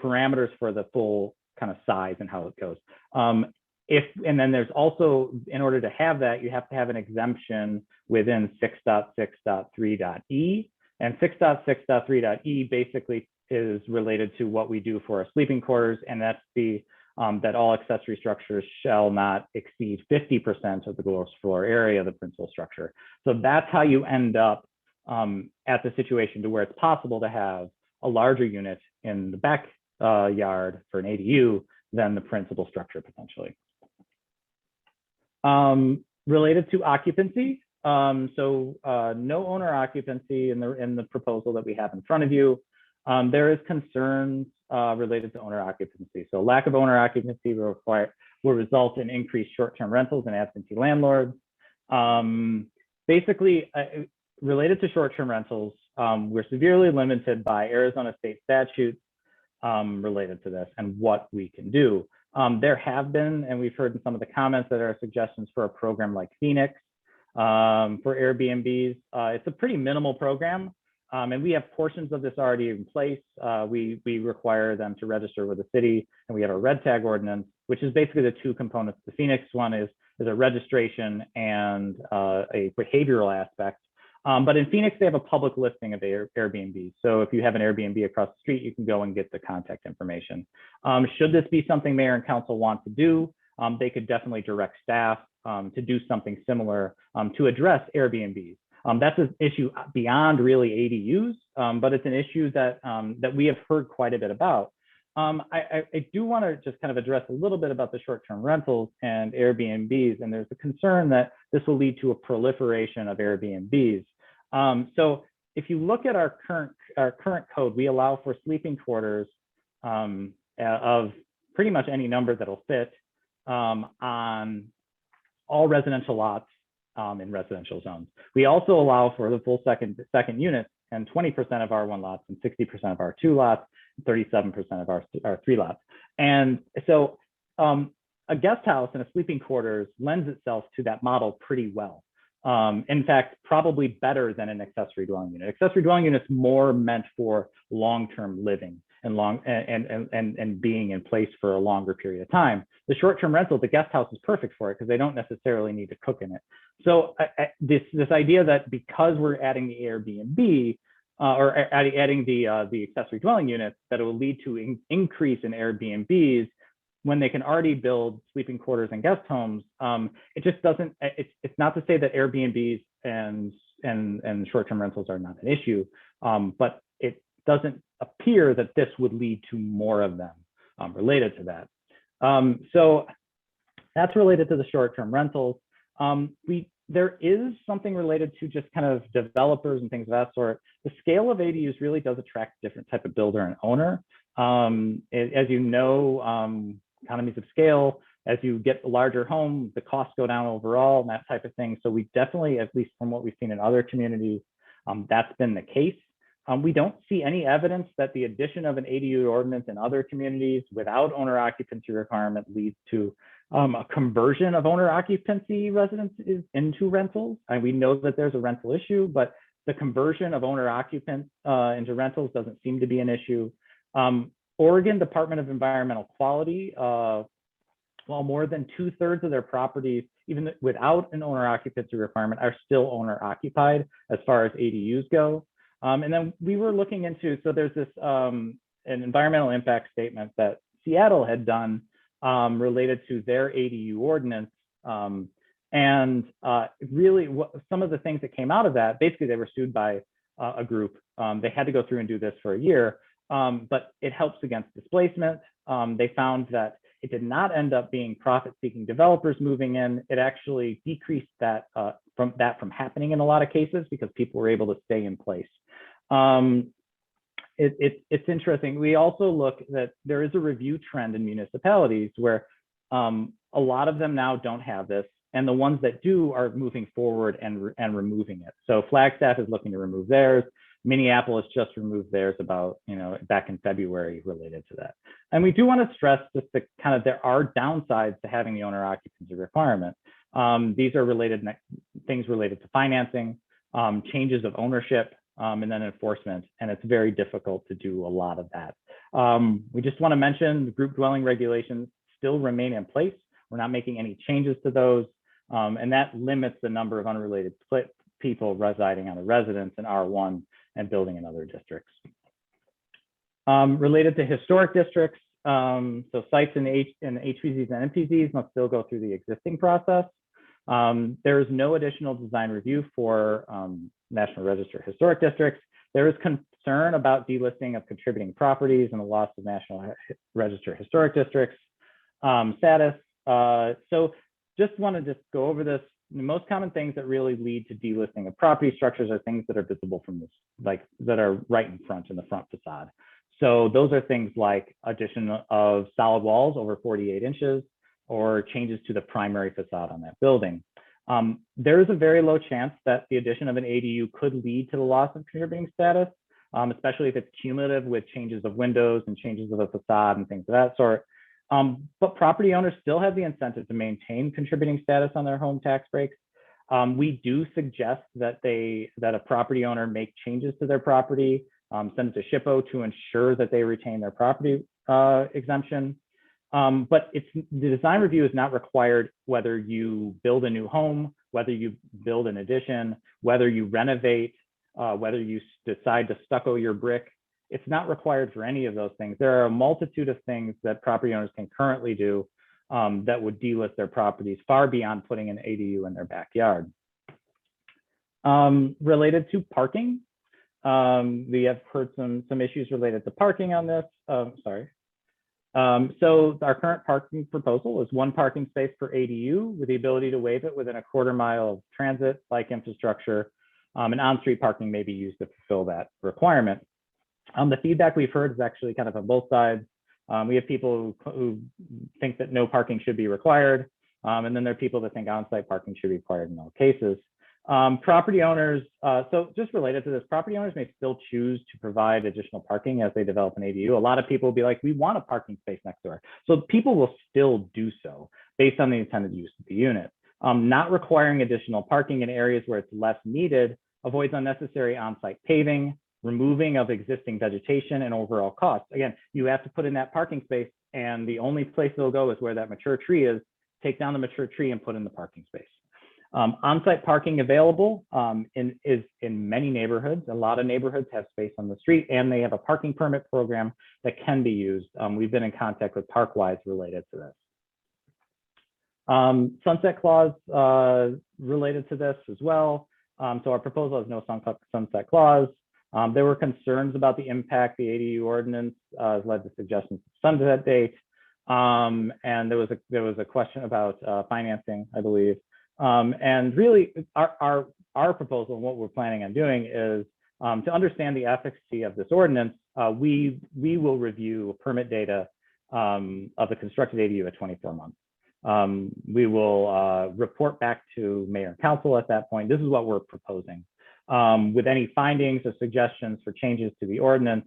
parameters for the full kind of size and how it goes. And then there's also, in order to have that, you have to have an exemption within 6.6.3.e. And 6.6.3.e basically is related to what we do for our sleeping quarters, and that's that all accessory structures shall not exceed 50% of the gross floor area of the principal structure. So that's how you end up at the situation to where it's possible to have a larger unit in the backyard for an ADU than the principal structure potentially. Related to occupancy, no owner occupancy in the proposal that we have in front of you. There is concerns related to owner occupancy. So lack of owner occupancy will result in increased short-term rentals and absentee landlords. Basically, related to short-term rentals, we're severely limited by Arizona state statutes related to this and what we can do. There have been, and we've heard in some of the comments, that there are suggestions for a program like Phoenix for Airbnbs. It's a pretty minimal program, and we have portions of this already in place. We require them to register with the city, and we have a red tag ordinance, which is basically the two components. The Phoenix one is a registration and a behavioral aspect. But in Phoenix, they have a public listing of Airbnb. So if you have an Airbnb across the street, you can go and get the contact information. Should this be something mayor and council want to do, they could definitely direct staff to do something similar to address Airbnbs. That's an issue beyond really ADUs, but it's an issue that, that we have heard quite a bit about. I do want to just kind of address a little bit about the short-term rentals and Airbnbs, and there's a concern that this will lead to a proliferation of Airbnbs. So if you look at our current code, we allow for sleeping quarters of pretty much any number that'll fit on all residential lots in residential zones. We also allow for the full second units and 20% of R1 lots and 60% of R2 lots, 37% of our 3 lots. And so a guest house and a sleeping quarters lends itself to that model pretty well. In fact, probably better than an accessory dwelling unit. Accessory dwelling units more meant for long-term living and being in place for a longer period of time. The short-term rental, the guest house is perfect for it because they don't necessarily need to cook in it. So this idea that because we're adding the Airbnb or adding the accessory dwelling units, that it will lead to an increase in Airbnbs when they can already build sleeping quarters and guest homes, it just doesn't. It's not to say that Airbnbs and short-term rentals are not an issue, but it doesn't appear that this would lead to more of them related to that. So that's related to the short-term rentals. There is something related to just kind of developers and things of that sort. The scale of ADUs really does attract a different type of builder and owner. As you know, economies of scale, as you get a larger home, the costs go down overall and that type of thing. So we definitely, at least from what we've seen in other communities, that's been the case. We don't see any evidence that the addition of an ADU ordinance in other communities without owner occupancy requirement leads to a conversion of owner occupancy residences into rentals. And we know that there's a rental issue, but the conversion of owner occupants into rentals doesn't seem to be an issue. Oregon Department of Environmental Quality, while more than 2/3 of their properties, even without an owner occupancy requirement, are still owner occupied as far as ADUs go. And then we were looking into, so there's this an environmental impact statement that Seattle had done related to their ADU ordinance. And really some of the things that came out of that, basically they were sued by a group. They had to go through and do this for a year, but it helps against displacement. They found that it did not end up being profit-seeking developers moving in. It actually decreased that from happening in a lot of cases because people were able to stay in place. It's interesting. We also look that there is a review trend in municipalities where a lot of them now don't have this, and the ones that do are moving forward and removing it. So Flagstaff is looking to remove theirs. Minneapolis just removed theirs about, back in February related to that. And we do want to stress just the kind of, there are downsides to having the owner occupancy requirement. These are things related to financing, changes of ownership, and then enforcement. And it's very difficult to do a lot of that. We just want to mention the group dwelling regulations still remain in place. We're not making any changes to those. And that limits the number of unrelated people residing on a residence in R1 and building in other districts. Related to historic districts, so sites in HPZs and NPZs must still go through the existing process. There is no additional design review for National Register Historic Districts. There is concern about delisting of contributing properties and the loss of National Register Historic Districts status. So just want to go over this. The most common things that really lead to delisting of property structures are things that are visible from this, that are right in front, in the front facade. So those are things like addition of solid walls over 48 inches or changes to the primary facade on that building. There is a very low chance that the addition of an ADU could lead to the loss of contributing status, especially if it's cumulative with changes of windows and changes of the facade and things of that sort. But property owners still have the incentive to maintain contributing status on their home tax breaks. We do suggest that a property owner make changes to their property, send it to SHPO to ensure that they retain their property exemption. But the design review is not required whether you build a new home, whether you build an addition, whether you renovate, whether you decide to stucco your brick. It's not required for any of those things. There are a multitude of things that property owners can currently do that would delist their properties far beyond putting an ADU in their backyard. Related to parking, we have heard some issues related to parking on this. So our current parking proposal is 1 parking space per ADU with the ability to waive it within a quarter mile of transit, bike infrastructure, and on-street parking may be used to fulfill that requirement. The feedback we've heard is actually kind of on both sides. We have people who think that no parking should be required, and then there are people that think on-site parking should be required in all cases. Property owners, so just related to this, property owners may still choose to provide additional parking as they develop an ADU. A lot of people will be like, we want a parking space next door. So people will still do so based on the intended use of the unit. Not requiring additional parking in areas where it's less needed avoids unnecessary on-site paving, removing of existing vegetation, and overall costs. Again, you have to put in that parking space, and the only place it'll go is where that mature tree is. Take down the mature tree and put in the parking space. On-site parking available is in many neighborhoods. A lot of neighborhoods have space on the street, and they have a parking permit program that can be used. We've been in contact with Parkwise related to this. Sunset clause related to this as well. So our proposal has no sunset clause. There were concerns about the impact the ADU ordinance has led to suggestions of sunset date. And there was a question about financing, I believe. And really, our proposal and what we're planning on doing is to understand the efficacy of this ordinance. We will review permit data of the constructed ADU at 24 months. We will report back to mayor and council at that point. This is what we're proposing with any findings or suggestions for changes to the ordinance.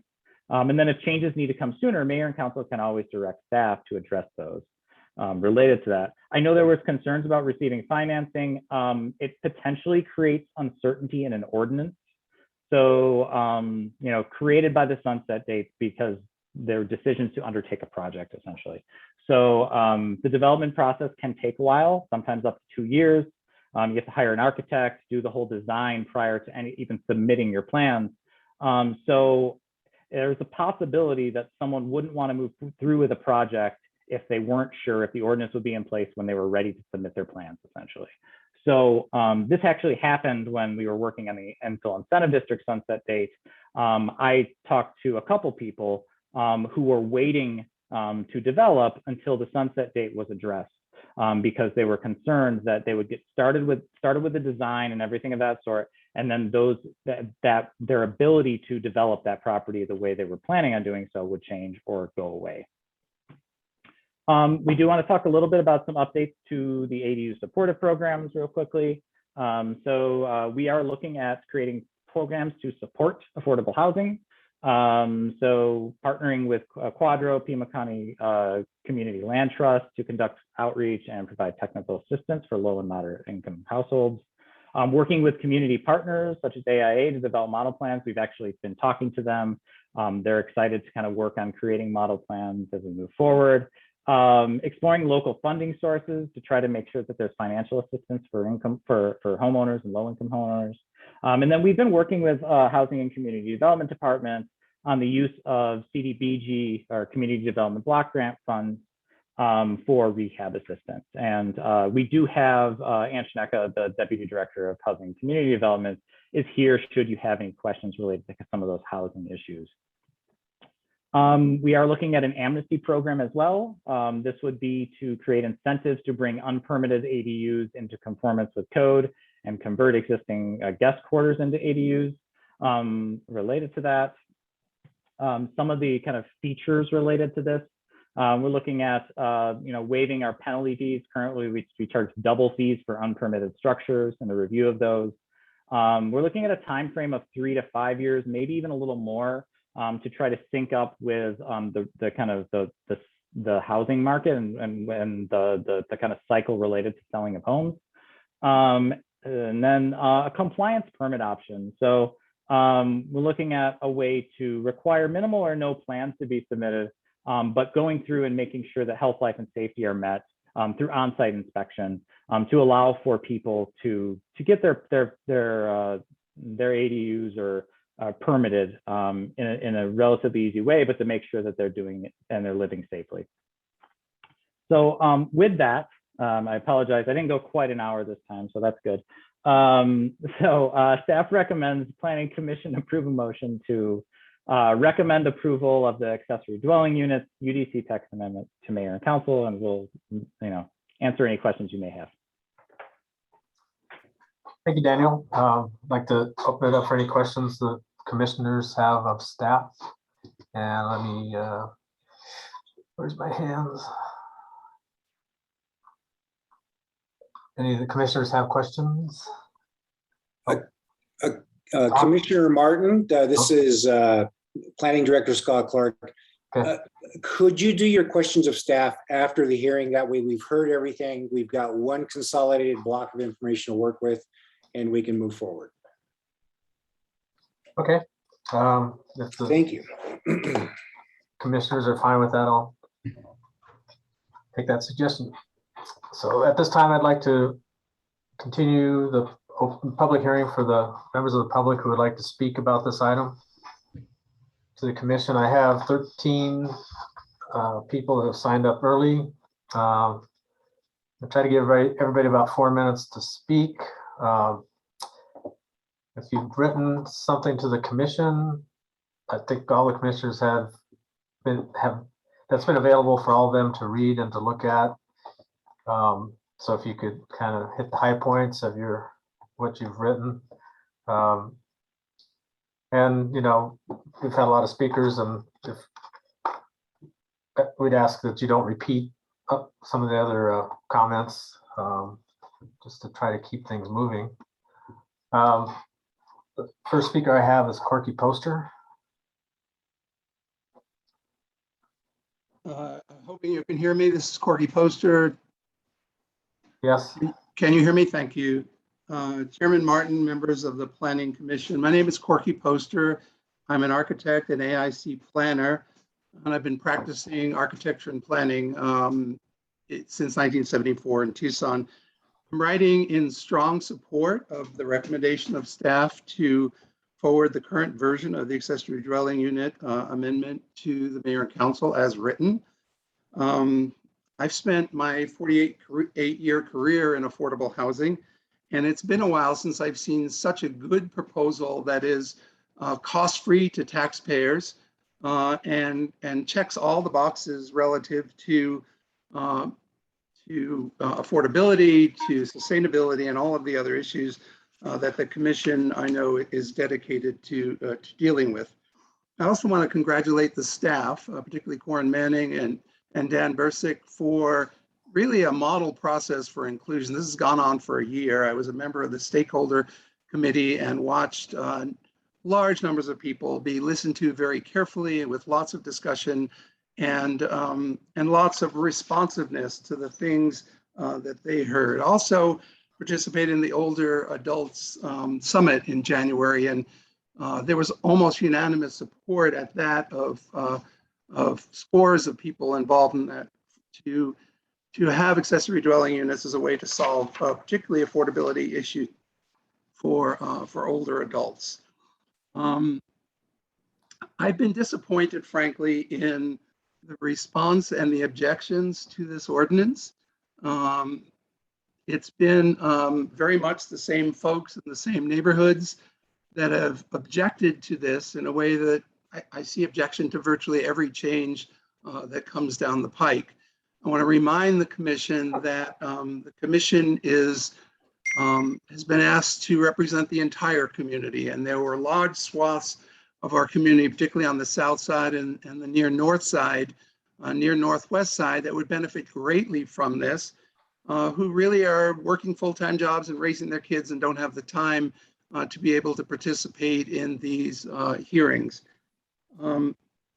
And then if changes need to come sooner, mayor and council can always direct staff to address those. Related to that, I know there was concerns about receiving financing. It potentially creates uncertainty in an ordinance. So, created by the sunset date because they're decisions to undertake a project essentially. So the development process can take a while, sometimes up to 2 years. You have to hire an architect, do the whole design prior to even submitting your plans. So there's a possibility that someone wouldn't want to move through with a project if they weren't sure if the ordinance would be in place when they were ready to submit their plans, essentially. So this actually happened when we were working on the infill incentive district sunset date. I talked to a couple people who were waiting to develop until the sunset date was addressed because they were concerned that they would get started with the design and everything of that sort, and then their ability to develop that property the way they were planning on doing so would change or go away. We do want to talk a little bit about some updates to the ADU supportive programs real quickly. So we are looking at creating programs to support affordable housing. So partnering with Quadro, Pima County Community Land Trust to conduct outreach and provide technical assistance for low and moderate income households. Working with community partners such as AIA to develop model plans. We've actually been talking to them. They're excited to kind of work on creating model plans as we move forward. Exploring local funding sources to try to make sure that there's financial assistance for homeowners and low-income homeowners. And then we've been working with Housing and Community Development Department on the use of CDBG or Community Development Block Grant funds for rehab assistance. And we do have Ann Schnecka, the Deputy Director of Housing and Community Development, is here should you have any questions related to some of those housing issues. We are looking at an amnesty program as well. This would be to create incentives to bring unpermitted ADUs into conformance with code and convert existing guest quarters into ADUs. Related to that, some of the kind of features related to this We're looking at waiving our penalty fees. Currently, we charge double fees for unpermitted structures and the review of those. We're looking at a time frame of 3 to 5 years, maybe even a little more, to try to sync up with the housing market and the kind of cycle related to selling of homes. And then a compliance permit option. So we're looking at a way to require minimal or no plans to be submitted, but going through and making sure that health, life, and safety are met through on-site inspection to allow for people to get their ADUs or permitted in a relatively easy way, but to make sure that they're doing it and they're living safely. So with that, I apologize, I didn't go quite an hour this time, so that's good. Staff recommends Planning Commission approve a motion to recommend approval of the accessory dwelling units UDC text amendment to mayor and council, and we'll answer any questions you may have. Thank you, Daniel. I'd like to open it up for any questions the commissioners have of staff. And let me, where's my hands? Any of the commissioners have questions? Commissioner Martin, this is Planning Director Scott Clark. Okay. Could you do your questions of staff after the hearing? That way we've heard everything. We've got one consolidated block of information to work with, and we can move forward. Okay. If the Thank you. commissioners are fine with that, I'll take that suggestion. So at this time, I'd like to continue the open public hearing for the members of the public who would like to speak about this item to the commission. I have 13 people who have signed up early. I'll try to give everybody about 4 minutes to speak. If you've written something to the commission, I think all the commissioners that's been available for all of them to read and to look at. So if you could kind of hit the high points of what you've written. And we've had a lot of speakers, and we'd ask that you don't repeat some of the other comments, just to try to keep things moving. The first speaker I have is Corky Poster. Hoping you can hear me. This is Corky Poster. Yes. Can you hear me? Thank you. Chairman Martin, members of the Planning Commission. My name is Corky Poster. I'm an architect and AIC planner, and I've been practicing architecture and planning since 1974 in Tucson. I'm writing in strong support of the recommendation of staff to forward the current version of the accessory dwelling unit amendment to the mayor and council as written. I've spent my 48-year career in affordable housing, and it's been a while since I've seen such a good proposal that is cost-free to taxpayers and checks all the boxes relative to affordability, to sustainability, and all of the other issues that the commission, I know, is dedicated to dealing with. I also want to congratulate the staff, particularly Corin Manning and Dan Bursick, for really a model process for inclusion. This has gone on for a year. I was a member of the Stakeholder Committee and watched large numbers of people be listened to very carefully with lots of discussion and lots of responsiveness to the things that they heard. Also participated in the Older Adults Summit in January, and there was almost unanimous support at that of scores of people involved in that to have accessory dwelling units as a way to solve particularly affordability issue for older adults. I've been disappointed, frankly, in the response and the objections to this ordinance. It's been very much the same folks in the same neighborhoods that have objected to this in a way that I see objection to virtually every change that comes down the pike. I want to remind the commission that the commission has been asked to represent the entire community, and there were large swaths of our community, particularly on the south side and the near north side, near Northwest Side that would benefit greatly from this, who really are working full-time jobs and raising their kids and don't have the time to be able to participate in these hearings.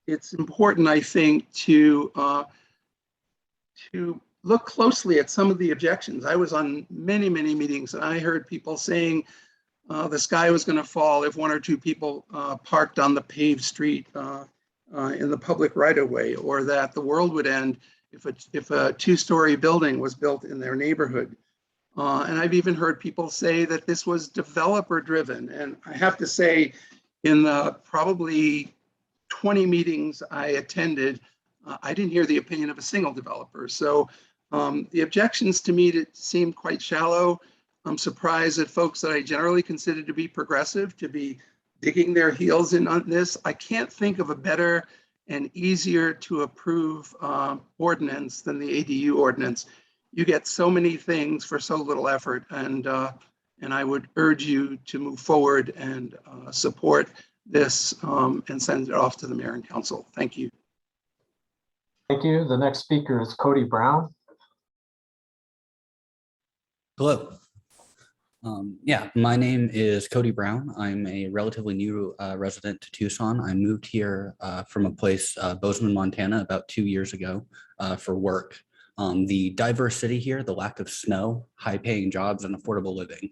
It's important, I think, to look closely at some of the objections. I was on many, many meetings and I heard people saying the sky was going to fall if one or two people parked on the paved street in the public right-of-way, or that the world would end if a two-story building was built in their neighborhood. And I've even heard people say that this was developer-driven. And I have to say, in the probably 20 meetings I attended, I didn't hear the opinion of a single developer. So the objections to me seem quite shallow. I'm surprised that folks that I generally consider to be progressive to be digging their heels in on this. I can't think of a better and easier to approve ordinance than the ADU ordinance. You get so many things for so little effort, and I would urge you to move forward and support this and send it off to the mayor and council. Thank you. Thank you. The next speaker is Cody Brown. Hello. Yeah, my name is Cody Brown. I'm a relatively new resident to Tucson. I moved here from a place, Bozeman, Montana, about 2 years ago for work. The diverse city here, the lack of snow, high-paying jobs, and affordable living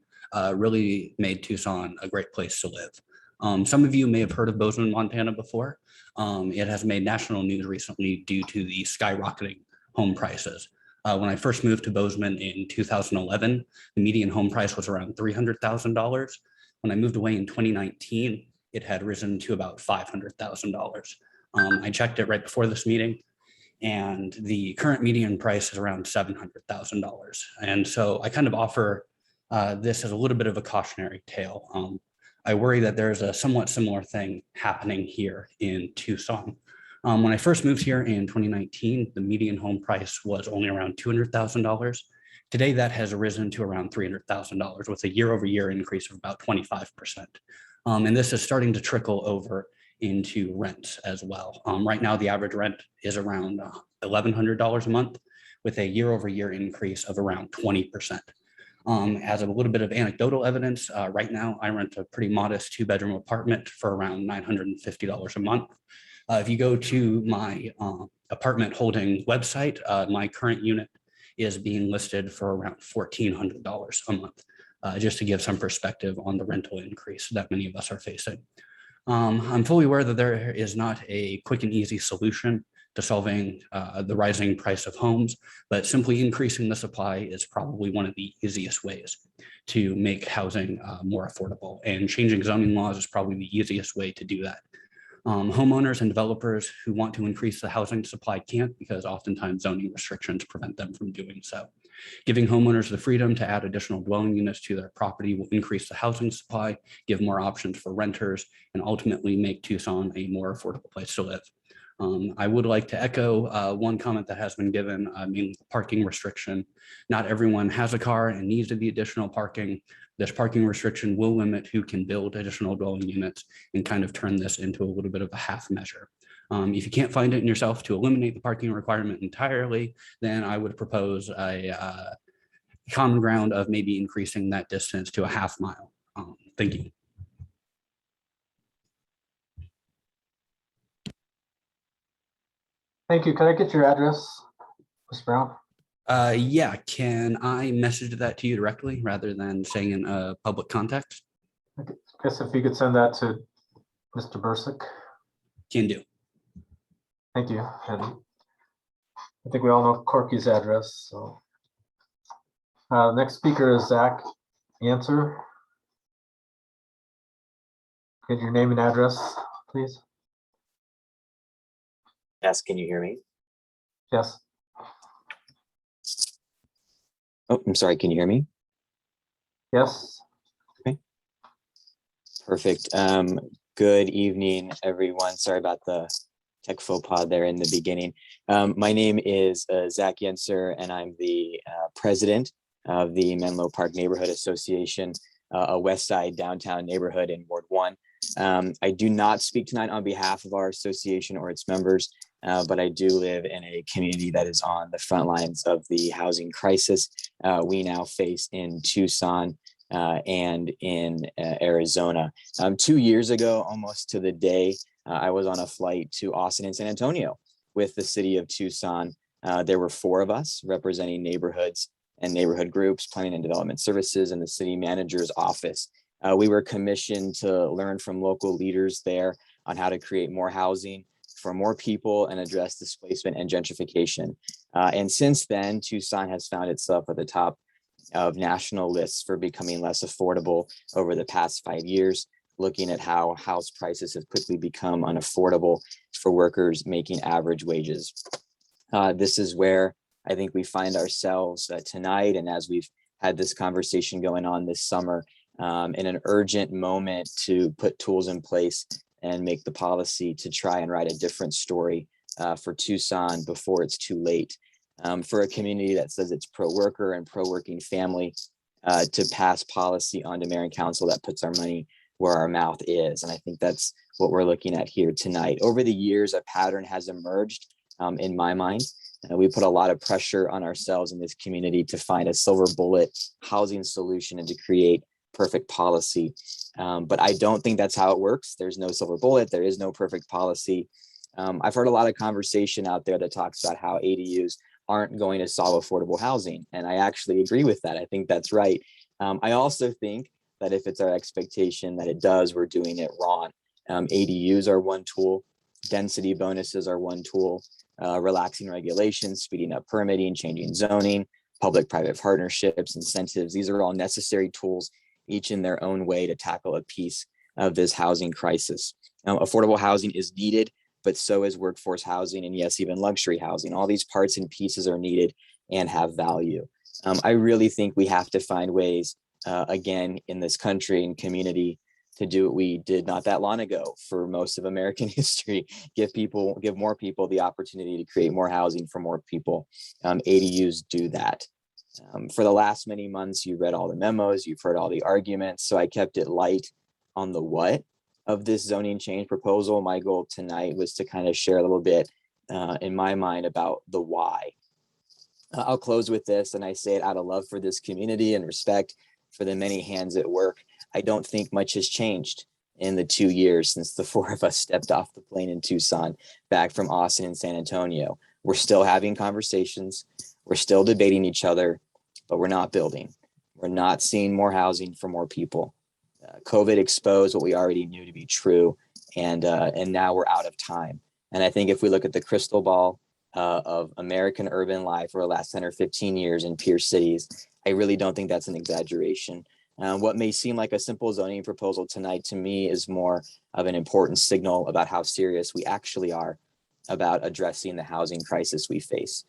really made Tucson a great place to live. Some of you may have heard of Bozeman, Montana before. It has made national news recently due to the skyrocketing home prices. When I first moved to Bozeman in 2011, the median home price was around $300,000. When I moved away in 2019, it had risen to about $500,000. I checked it right before this meeting, and the current median price is around $700,000. And so I kind of offer this as a little bit of a cautionary tale. I worry that there's a somewhat similar thing happening here in Tucson. When I first moved here in 2019, the median home price was only around $200,000. Today, that has risen to around $300,000 with a year-over-year increase of about 25%. And this is starting to trickle over into rents as well. Right now, the average rent is around $1,100 a month with a year-over-year increase of around 20%. As a little bit of anecdotal evidence, right now, I rent a pretty modest 2-bedroom apartment for around $950 a month. If you go to my apartment holding website, my current unit is being listed for around $1,400 a month, just to give some perspective on the rental increase that many of us are facing. I'm fully aware that there is not a quick and easy solution to solving the rising price of homes, but simply increasing the supply is probably one of the easiest ways to make housing more affordable, and changing zoning laws is probably the easiest way to do that. Homeowners and developers who want to increase the housing supply can't, because oftentimes zoning restrictions prevent them from doing so. Giving homeowners the freedom to add additional dwelling units to their property will increase the housing supply, give more options for renters, and ultimately make Tucson a more affordable place to live. I would like to echo one comment that has been given, meaning parking restriction. Not everyone has a car and needs the additional parking. This parking restriction will limit who can build additional dwelling units and kind of turn this into a little bit of a half measure. If you can't find it in yourself to eliminate the parking requirement entirely, then I would propose a common ground of maybe increasing that distance to a half mile. Thank you. Thank you. Could I get your address, Ms. Brown? Yeah, can I message that to you directly rather than saying in a public context? I guess if you could send that to Mr. Bursick. Can do. Thank you. And I think we all know Corky's address. So next speaker is Zac Yenser. Get your name and address, please. Yes, can you hear me? Yes. Oh, I'm sorry, can you hear me? Yes. Okay. Perfect. Good evening, everyone. Sorry about the tech faux pas there in the beginning. My name is Zac Yenser, and I'm the president of the Menlo Park Neighborhood Association, a West Side downtown neighborhood in Ward 1. I do not speak tonight on behalf of our association or its members. but I do live in a community that is on the front lines of the housing crisis we now face in Tucson and in Arizona. 2 years ago, almost to the day, I was on a flight to Austin and San Antonio with the city of Tucson. There were 4 of us representing neighborhoods and neighborhood groups, planning and development services, and the city manager's office. We were commissioned to learn from local leaders there on how to create more housing for more people and address displacement and gentrification. And since then, Tucson has found itself at the top of national lists for becoming less affordable over the past 5 years, looking at how house prices have quickly become unaffordable for workers making average wages. This is where I think we find ourselves tonight, and as we've had this conversation going on this summer, in an urgent moment to put tools in place and make the policy to try and write a different story for Tucson before it's too late. For a community that says it's pro-worker and pro-working family, to pass policy onto mayor and council that puts our money where our mouth is. And I think that's what we're looking at here tonight. Over the years, a pattern has emerged in my mind. We put a lot of pressure on ourselves in this community to find a silver bullet housing solution and to create perfect policy. But I don't think that's how it works. There's no silver bullet. There is no perfect policy. I've heard a lot of conversation out there that talks about how ADUs aren't going to solve affordable housing. And I actually agree with that. I think that's right. I also think that if it's our expectation that it does, we're doing it wrong. ADUs are one tool. Density bonuses are one tool. Relaxing regulations, speeding up permitting, changing zoning, public-private partnerships, incentives. These are all necessary tools, each in their own way to tackle a piece of this housing crisis. Affordable housing is needed, but so is workforce housing, and yes, even luxury housing. All these parts and pieces are needed and have value. I really think we have to find ways, again, in this country and community to do what we did not that long ago for most of American history, give more people the opportunity to create more housing for more people. ADUs do that. For the last many months, you've read all the memos, you've heard all the arguments, so I kept it light on the what of this zoning change proposal. My goal tonight was to kind of share a little bit in my mind about the why. I'll close with this, and I say it out of love for this community and respect for the many hands at work. I don't think much has changed in the 2 years since the 4 of us stepped off the plane in Tucson back from Austin and San Antonio. We're still having conversations. We're still debating each other, but we're not building. We're not seeing more housing for more people. COVID exposed what we already knew to be true, and now we're out of time. And I think if we look at the crystal ball of American urban life for the last 10 or 15 years in peer cities, I really don't think that's an exaggeration. What may seem like a simple zoning proposal tonight to me is more of an important signal about how serious we actually are about addressing the housing crisis we face.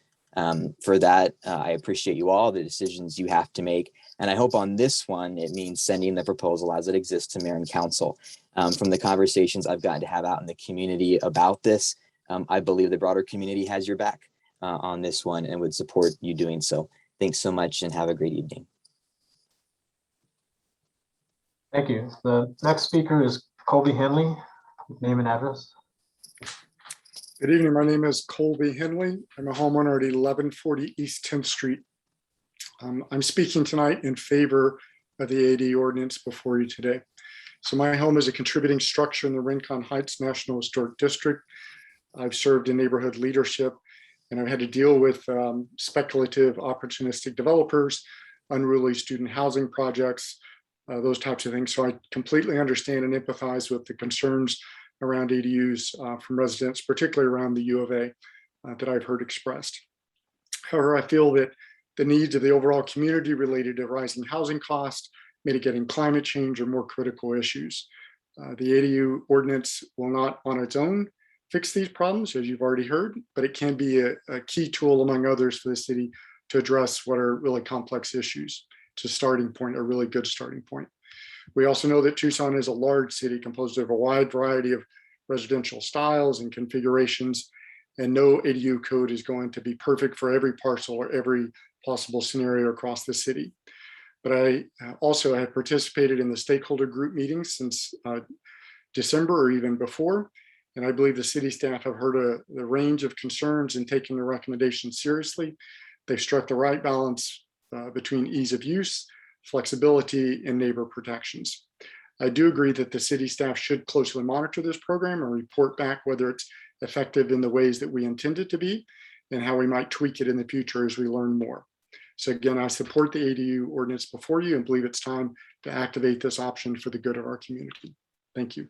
For that, I appreciate you all, the decisions you have to make. And I hope on this one, it means sending the proposal as it exists to mayor and council. From the conversations I've gotten to have out in the community about this, I believe the broader community has your back on this one and would support you doing so. Thanks so much and have a great evening. Thank you. The next speaker is Colby Henley. Name and address. Good evening. My name is Colby Henley. I'm a homeowner at 1140 East 10th Street. I'm speaking tonight in favor of the AD ordinance before you today. So my home is a contributing structure in the Rincon Heights National Historic District. I've served in neighborhood leadership, and I've had to deal with speculative, opportunistic developers, unruly student housing projects, those types of things. So I completely understand and empathize with the concerns around ADUs from residents, particularly around the U of A that I've heard expressed. However, I feel that the needs of the overall community related to rising housing costs, mitigating climate change are more critical issues. The ADU ordinance will not on its own fix these problems, as you've already heard, but it can be a key tool among others for the city to address what are really complex issues. It's a starting point, a really good starting point. We also know that Tucson is a large city composed of a wide variety of residential styles and configurations, and no ADU code is going to be perfect for every parcel or every possible scenario across the city. But I also have participated in the stakeholder group meetings since December or even before, And I believe the city staff have heard the range of concerns and taken the recommendations seriously. They've struck the right balance between ease of use, flexibility, and neighbor protections. I do agree that the city staff should closely monitor this program and report back whether it's effective in the ways that we intend it to be and how we might tweak it in the future as we learn more. So again, I support the ADU ordinance before you and believe it's time to activate this option for the good of our community. Thank you.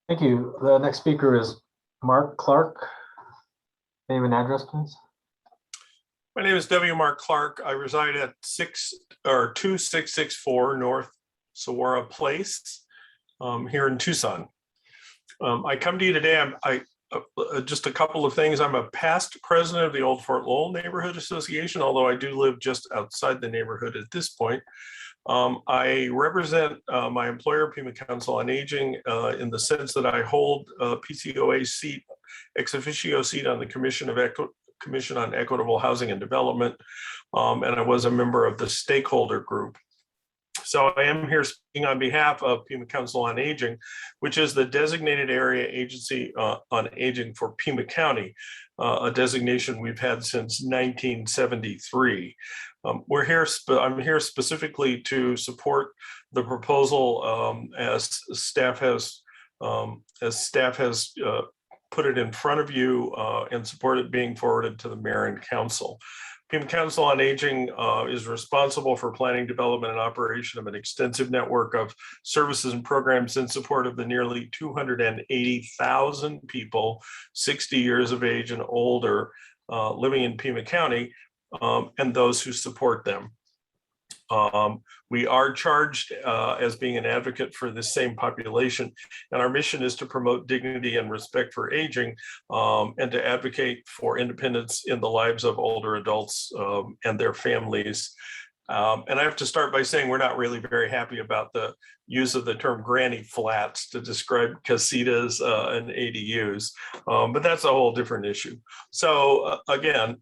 Thank you. The next speaker is Mark Clark. Name and address, please. My name is W. Mark Clark. I reside at 2664 North Saguaro Place here in Tucson. I come to you today. Just a couple of things. I'm a past president of the Old Fort Lowell Neighborhood Association, although I do live just outside the neighborhood at this point. I represent my employer, Pima Council on Aging, in the sense that I hold a PCOA seat, ex officio seat on the Commission on Equitable Housing and Development, and I was a member of the Stakeholder Group. So I am here speaking on behalf of Pima Council on Aging, which is the designated area agency on aging for Pima County, a designation we've had since 1973. I'm here specifically to support the proposal as staff has put it in front of you and support it being forwarded to the mayor and council. Pima Council on Aging is responsible for planning, development, and operation of an extensive network of services and programs in support of the nearly 280,000 people 60 years of age and older living in Pima County and those who support them. We are charged as being an advocate for this same population, and our mission is to promote dignity and respect for aging and to advocate for independence in the lives of older adults and their families. And I have to start by saying we're not really very happy about the use of the term granny flats to describe casitas and ADUs, but that's a whole different issue. So again,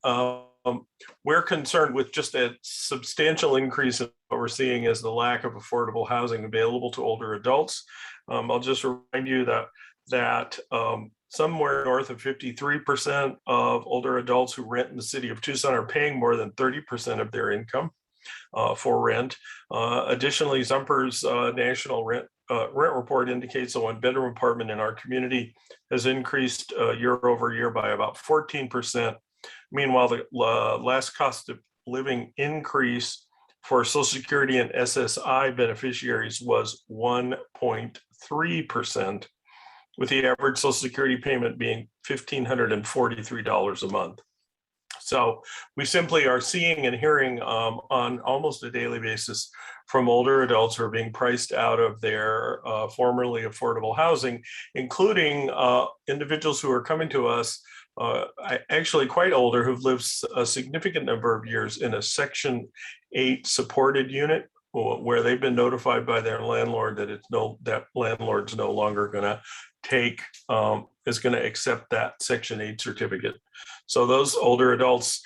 we're concerned with just a substantial increase in what we're seeing as the lack of affordable housing available to older adults. I'll just remind you that somewhere north of 53% of older adults who rent in the city of Tucson are paying more than 30% of their income for rent. Additionally, Zumper's national rent report indicates a one-bedroom apartment in our community has increased year over year by about 14%. Meanwhile, the last cost of living increase for Social Security and SSI beneficiaries was 1.3%, with the average Social Security payment being $1,543 a month. So we simply are seeing and hearing on almost a daily basis from older adults who are being priced out of their formerly affordable housing, including individuals who are coming to us actually quite older, who've lived a significant number of years in a Section 8 supported unit, where they've been notified by their landlord that that landlord's no longer going to is going to accept that Section 8 certificate. So those older adults,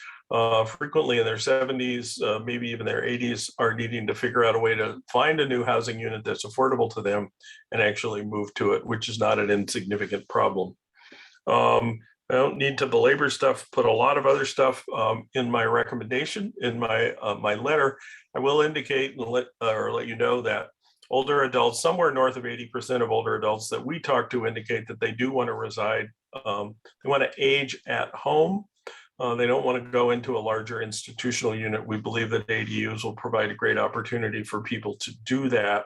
frequently in their 70s, maybe even their 80s, are needing to figure out a way to find a new housing unit that's affordable to them and actually move to it, which is not an insignificant problem. I don't need to belabor stuff, put a lot of other stuff in my recommendation, in my letter. I will indicate and let you know that older adults, somewhere north of 80% of older adults that we talk to indicate that they do want to reside, they want to age at home. They don't want to go into a larger institutional unit. We believe that ADUs will provide a great opportunity for people to do that.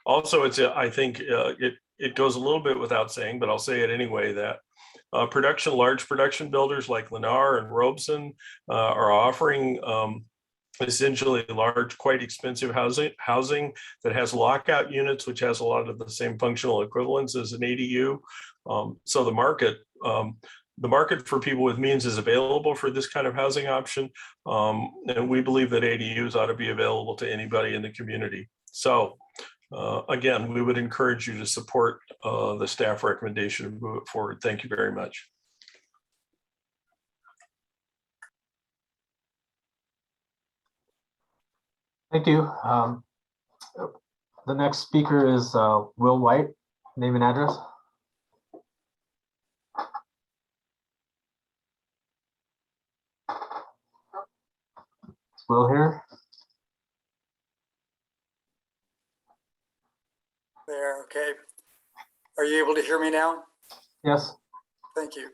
Also, I think it goes a little bit without saying, but I'll say it anyway, that large production builders like Lennar and Robeson are offering essentially large, quite expensive housing that has lockout units, which has a lot of the same functional equivalents as an ADU. So the market for people with means is available for this kind of housing option. And we believe that ADUs ought to be available to anybody in the community. So again, we would encourage you to support the staff recommendation and move it forward. Thank you very much. Thank you. The next speaker is Will White. Name and address. Will here? There, okay. Are you able to hear me now? Yes. Thank you.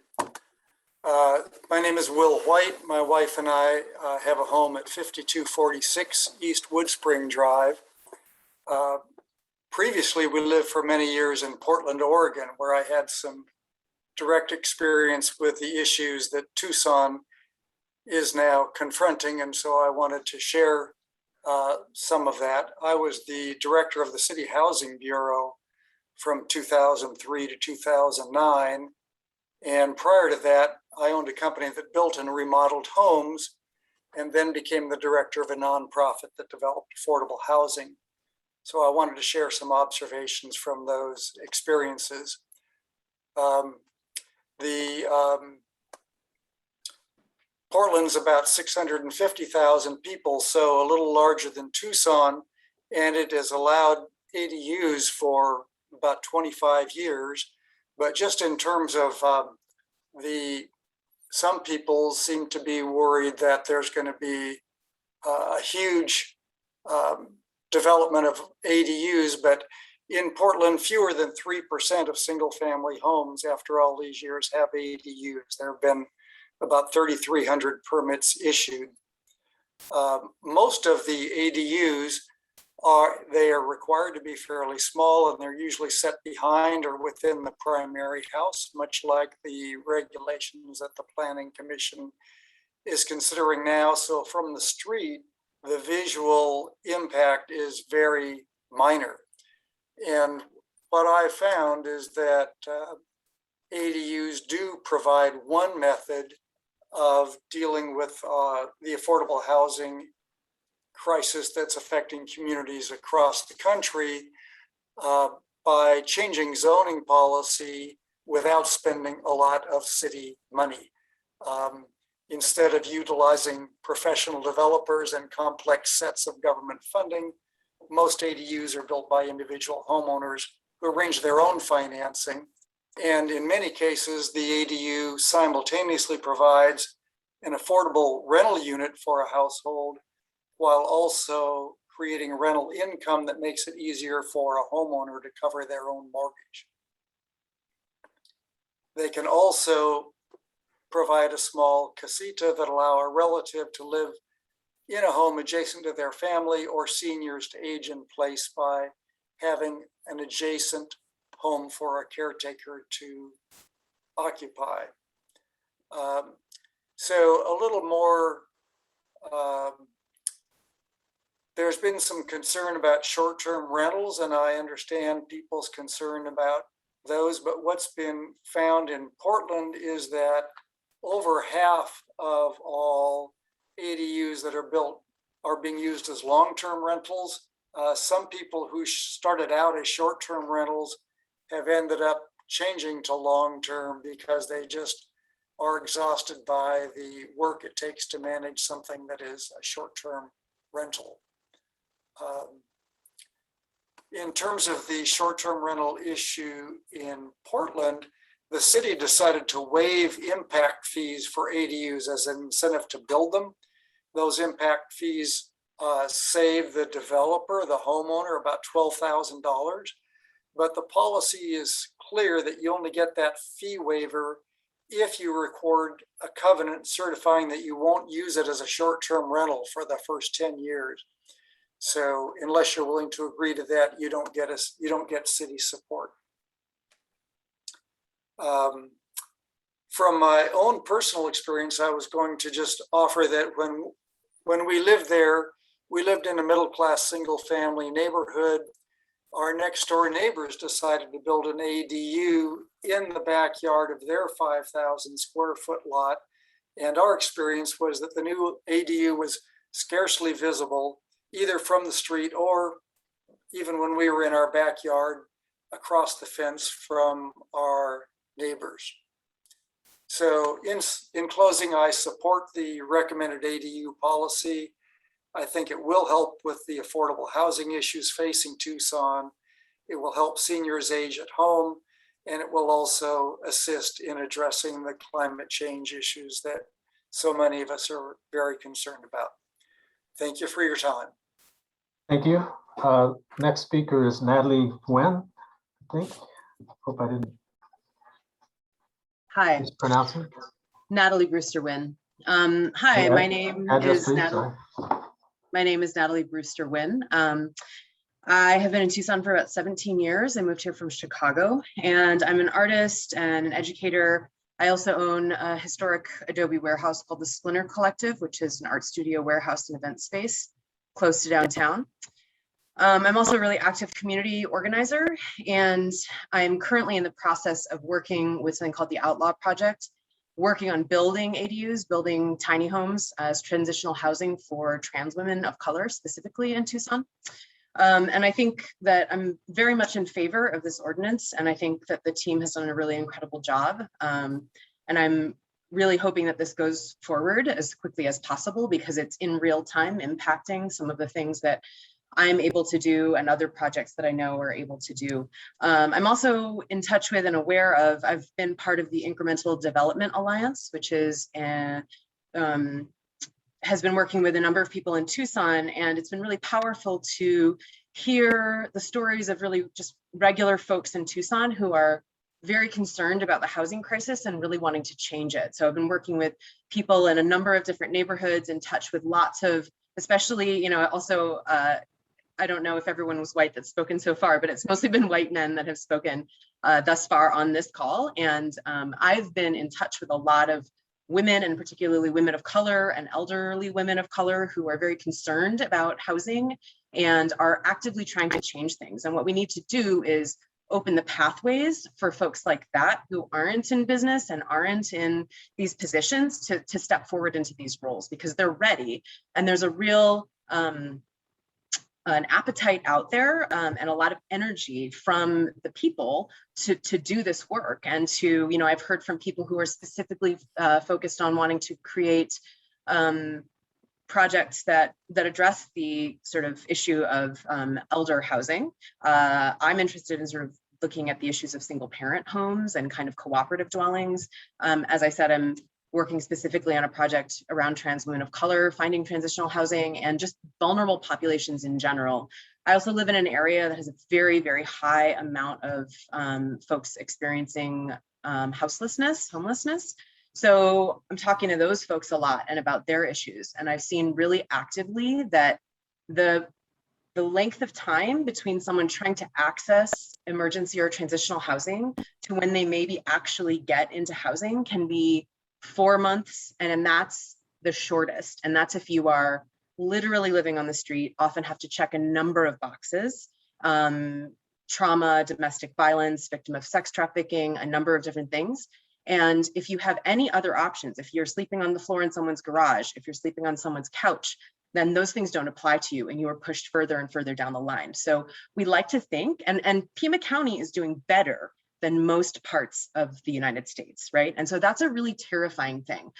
My name is Will White. My wife and I have a home at 5246 East Woodspring Drive. Previously, we lived for many years in Portland, Oregon, where I had some direct experience with the issues that Tucson is now confronting. And so I wanted to share some of that. I was the director of the City Housing Bureau from 2003 to 2009. And prior to that, I owned a company that built and remodeled homes and then became the director of a nonprofit that developed affordable housing. So I wanted to share some observations from those experiences. Portland's about 650,000 people, so a little larger than Tucson, and it has allowed ADUs for about 25 years. But just in terms of some people seem to be worried that there's going to be a huge development of ADUs, but in Portland, fewer than 3% of single family homes after all these years have ADUs. There have been about 3,300 permits issued. Most of the ADUs are required to be fairly small, and they're usually set behind or within the primary house, much like the regulations that the Planning Commission is considering now. So from the street, the visual impact is very minor. And what I found is that ADUs do provide one method of dealing with the affordable housing crisis that's affecting communities across the country by changing zoning policy without spending a lot of city money. Instead of utilizing professional developers and complex sets of government funding, most ADUs are built by individual homeowners who arrange their own financing. And in many cases, the ADU simultaneously provides an affordable rental unit for a household while also creating rental income that makes it easier for a homeowner to cover their own mortgage. They can also provide a small casita that allow a relative to live in a home adjacent to their family, or seniors to age in place by having an adjacent home for a caretaker to occupy. So a little more, there's been some concern about short-term rentals, and I understand people's concern about those, but what's been found in Portland is that over half of all ADUs that are built are being used as long-term rentals. Some people who started out as short-term rentals have ended up changing to long-term because they just are exhausted by the work it takes to manage something that is a short-term rental. In terms of the short-term rental issue in Portland, the city decided to waive impact fees for ADUs as an incentive to build them. Those impact fees save the developer, the homeowner, about $12,000. But the policy is clear that you only get that fee waiver if you record a covenant certifying that you won't use it as a short-term rental for the first 10 years. So unless you're willing to agree to that, you don't get city support. From my own personal experience, I was going to just offer that when we lived there, we lived in a middle-class single-family neighborhood. Our next-door neighbors decided to build an ADU in the backyard of their 5,000 square foot lot. And our experience was that the new ADU was scarcely visible, either from the street or even when we were in our backyard across the fence from our neighbors. So in closing, I support the recommended ADU policy. I think it will help with the affordable housing issues facing Tucson. It will help seniors age at home, and it will also assist in addressing the climate change issues that so many of us are very concerned about. Thank you for your time. Thank you. Next speaker is Natalie Wen, I think. Hope I didn't Hi, mispronounce it. Natalie Brewster Wynn. Hi, my name Address, is please. Natalie. Sorry. My name is Natalie Brewster Wynn. I have been in Tucson for about 17 years. I moved here from Chicago, and I'm an artist and an educator. I also own a historic Adobe warehouse called the Splinter Collective, which is an art studio, warehouse, and event space close to downtown. I'm also a really active community organizer, and I'm currently in the process of working with something called the Outlaw Project, working on building ADUs, building tiny homes as transitional housing for trans women of color, specifically in Tucson. And I think that I'm very much in favor of this ordinance, and I think that the team has done a really incredible job. And I'm really hoping that this goes forward as quickly as possible because it's in real time impacting some of the things that I'm able to do and other projects that I know are able to do. I'm also in touch with and aware of, I've been part of the Incremental Development Alliance, which is has been working with a number of people in Tucson, and it's been really powerful to hear the stories of really just regular folks in Tucson who are very concerned about the housing crisis and really wanting to change it. So I've been working with people in a number of different neighborhoods, in touch with lots of, especially, also, I don't know if everyone was white that's spoken so far, but it's mostly been white men that have spoken thus far on this call. And I've been in touch with a lot of women, and particularly women of color and elderly women of color, who are very concerned about housing and are actively trying to change things. And what we need to do is open the pathways for folks like that who aren't in business and aren't in these positions to step forward into these roles, because they're ready. And there's a real an appetite out there and a lot of energy from the people to do this work. And to, I've heard from people who are specifically focused on wanting to create projects that address the sort of issue of elder housing. I'm interested in sort of looking at the issues of single parent homes and kind of cooperative dwellings. As I said, I'm working specifically on a project around trans women of color, finding transitional housing, and just vulnerable populations in general. I also live in an area that has a very, very high amount of folks experiencing homelessness. So I'm talking to those folks a lot and about their issues. And I've seen really actively that the length of time between someone trying to access emergency or transitional housing to when they maybe actually get into housing can be 4 months, and that's the shortest. And that's if you are literally living on the street, often have to check a number of boxes, trauma, domestic violence, victim of sex trafficking, a number of different things. And if you have any other options, if you're sleeping on the floor in someone's garage, if you're sleeping on someone's couch, then those things don't apply to you and you are pushed further and further down the line. So we like to think, and Pima County is doing better than most parts of the United States, right? And so that's a really terrifying thing.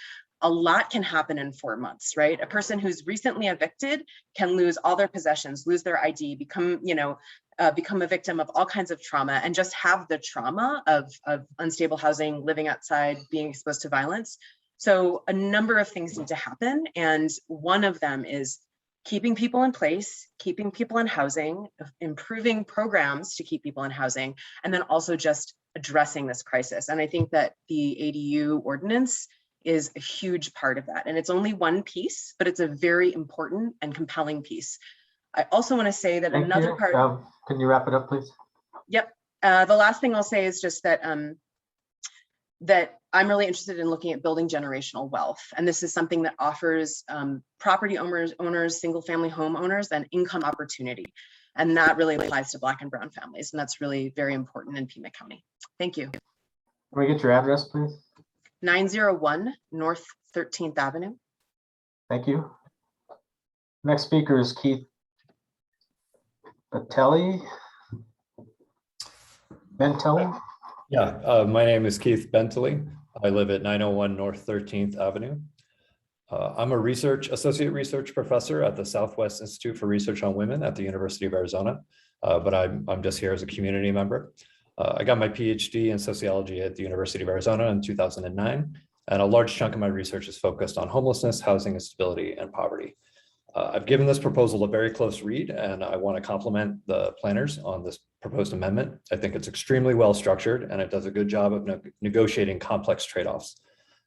A lot can happen in 4 months, right? A person who's recently evicted can lose all their possessions, lose their ID, become a victim of all kinds of trauma, and just have the trauma of unstable housing, living outside, being exposed to violence. So a number of things need to happen. And one of them is keeping people in place, keeping people in housing, improving programs to keep people in housing, and then also just addressing this crisis. And I think that the ADU ordinance is a huge part of that. And it's only one piece, but it's a very important and compelling piece. I also want to say that another part. Can you wrap it up, please? Yep. The last thing I'll say is just that that I'm really interested in looking at building generational wealth. And this is something that offers property owners, single family homeowners, an income opportunity. And that really applies to Black and Brown families. And that's really very important in Pima County. Thank you. Can we get your address, please? 901 North 13th Avenue. Thank you. Next speaker is Keith Bentley. Yeah, my name is Keith Bentley. I live at 901 North 13th Avenue. I'm a associate research professor at the Southwest Institute for Research on Women at the University of Arizona, but I'm just here as a community member. I got my PhD in sociology at the University of Arizona in 2009, and a large chunk of my research is focused on homelessness, housing instability, and poverty. I've given this proposal a very close read, and I want to compliment the planners on this proposed amendment. I think it's extremely well structured, and it does a good job of negotiating complex trade-offs.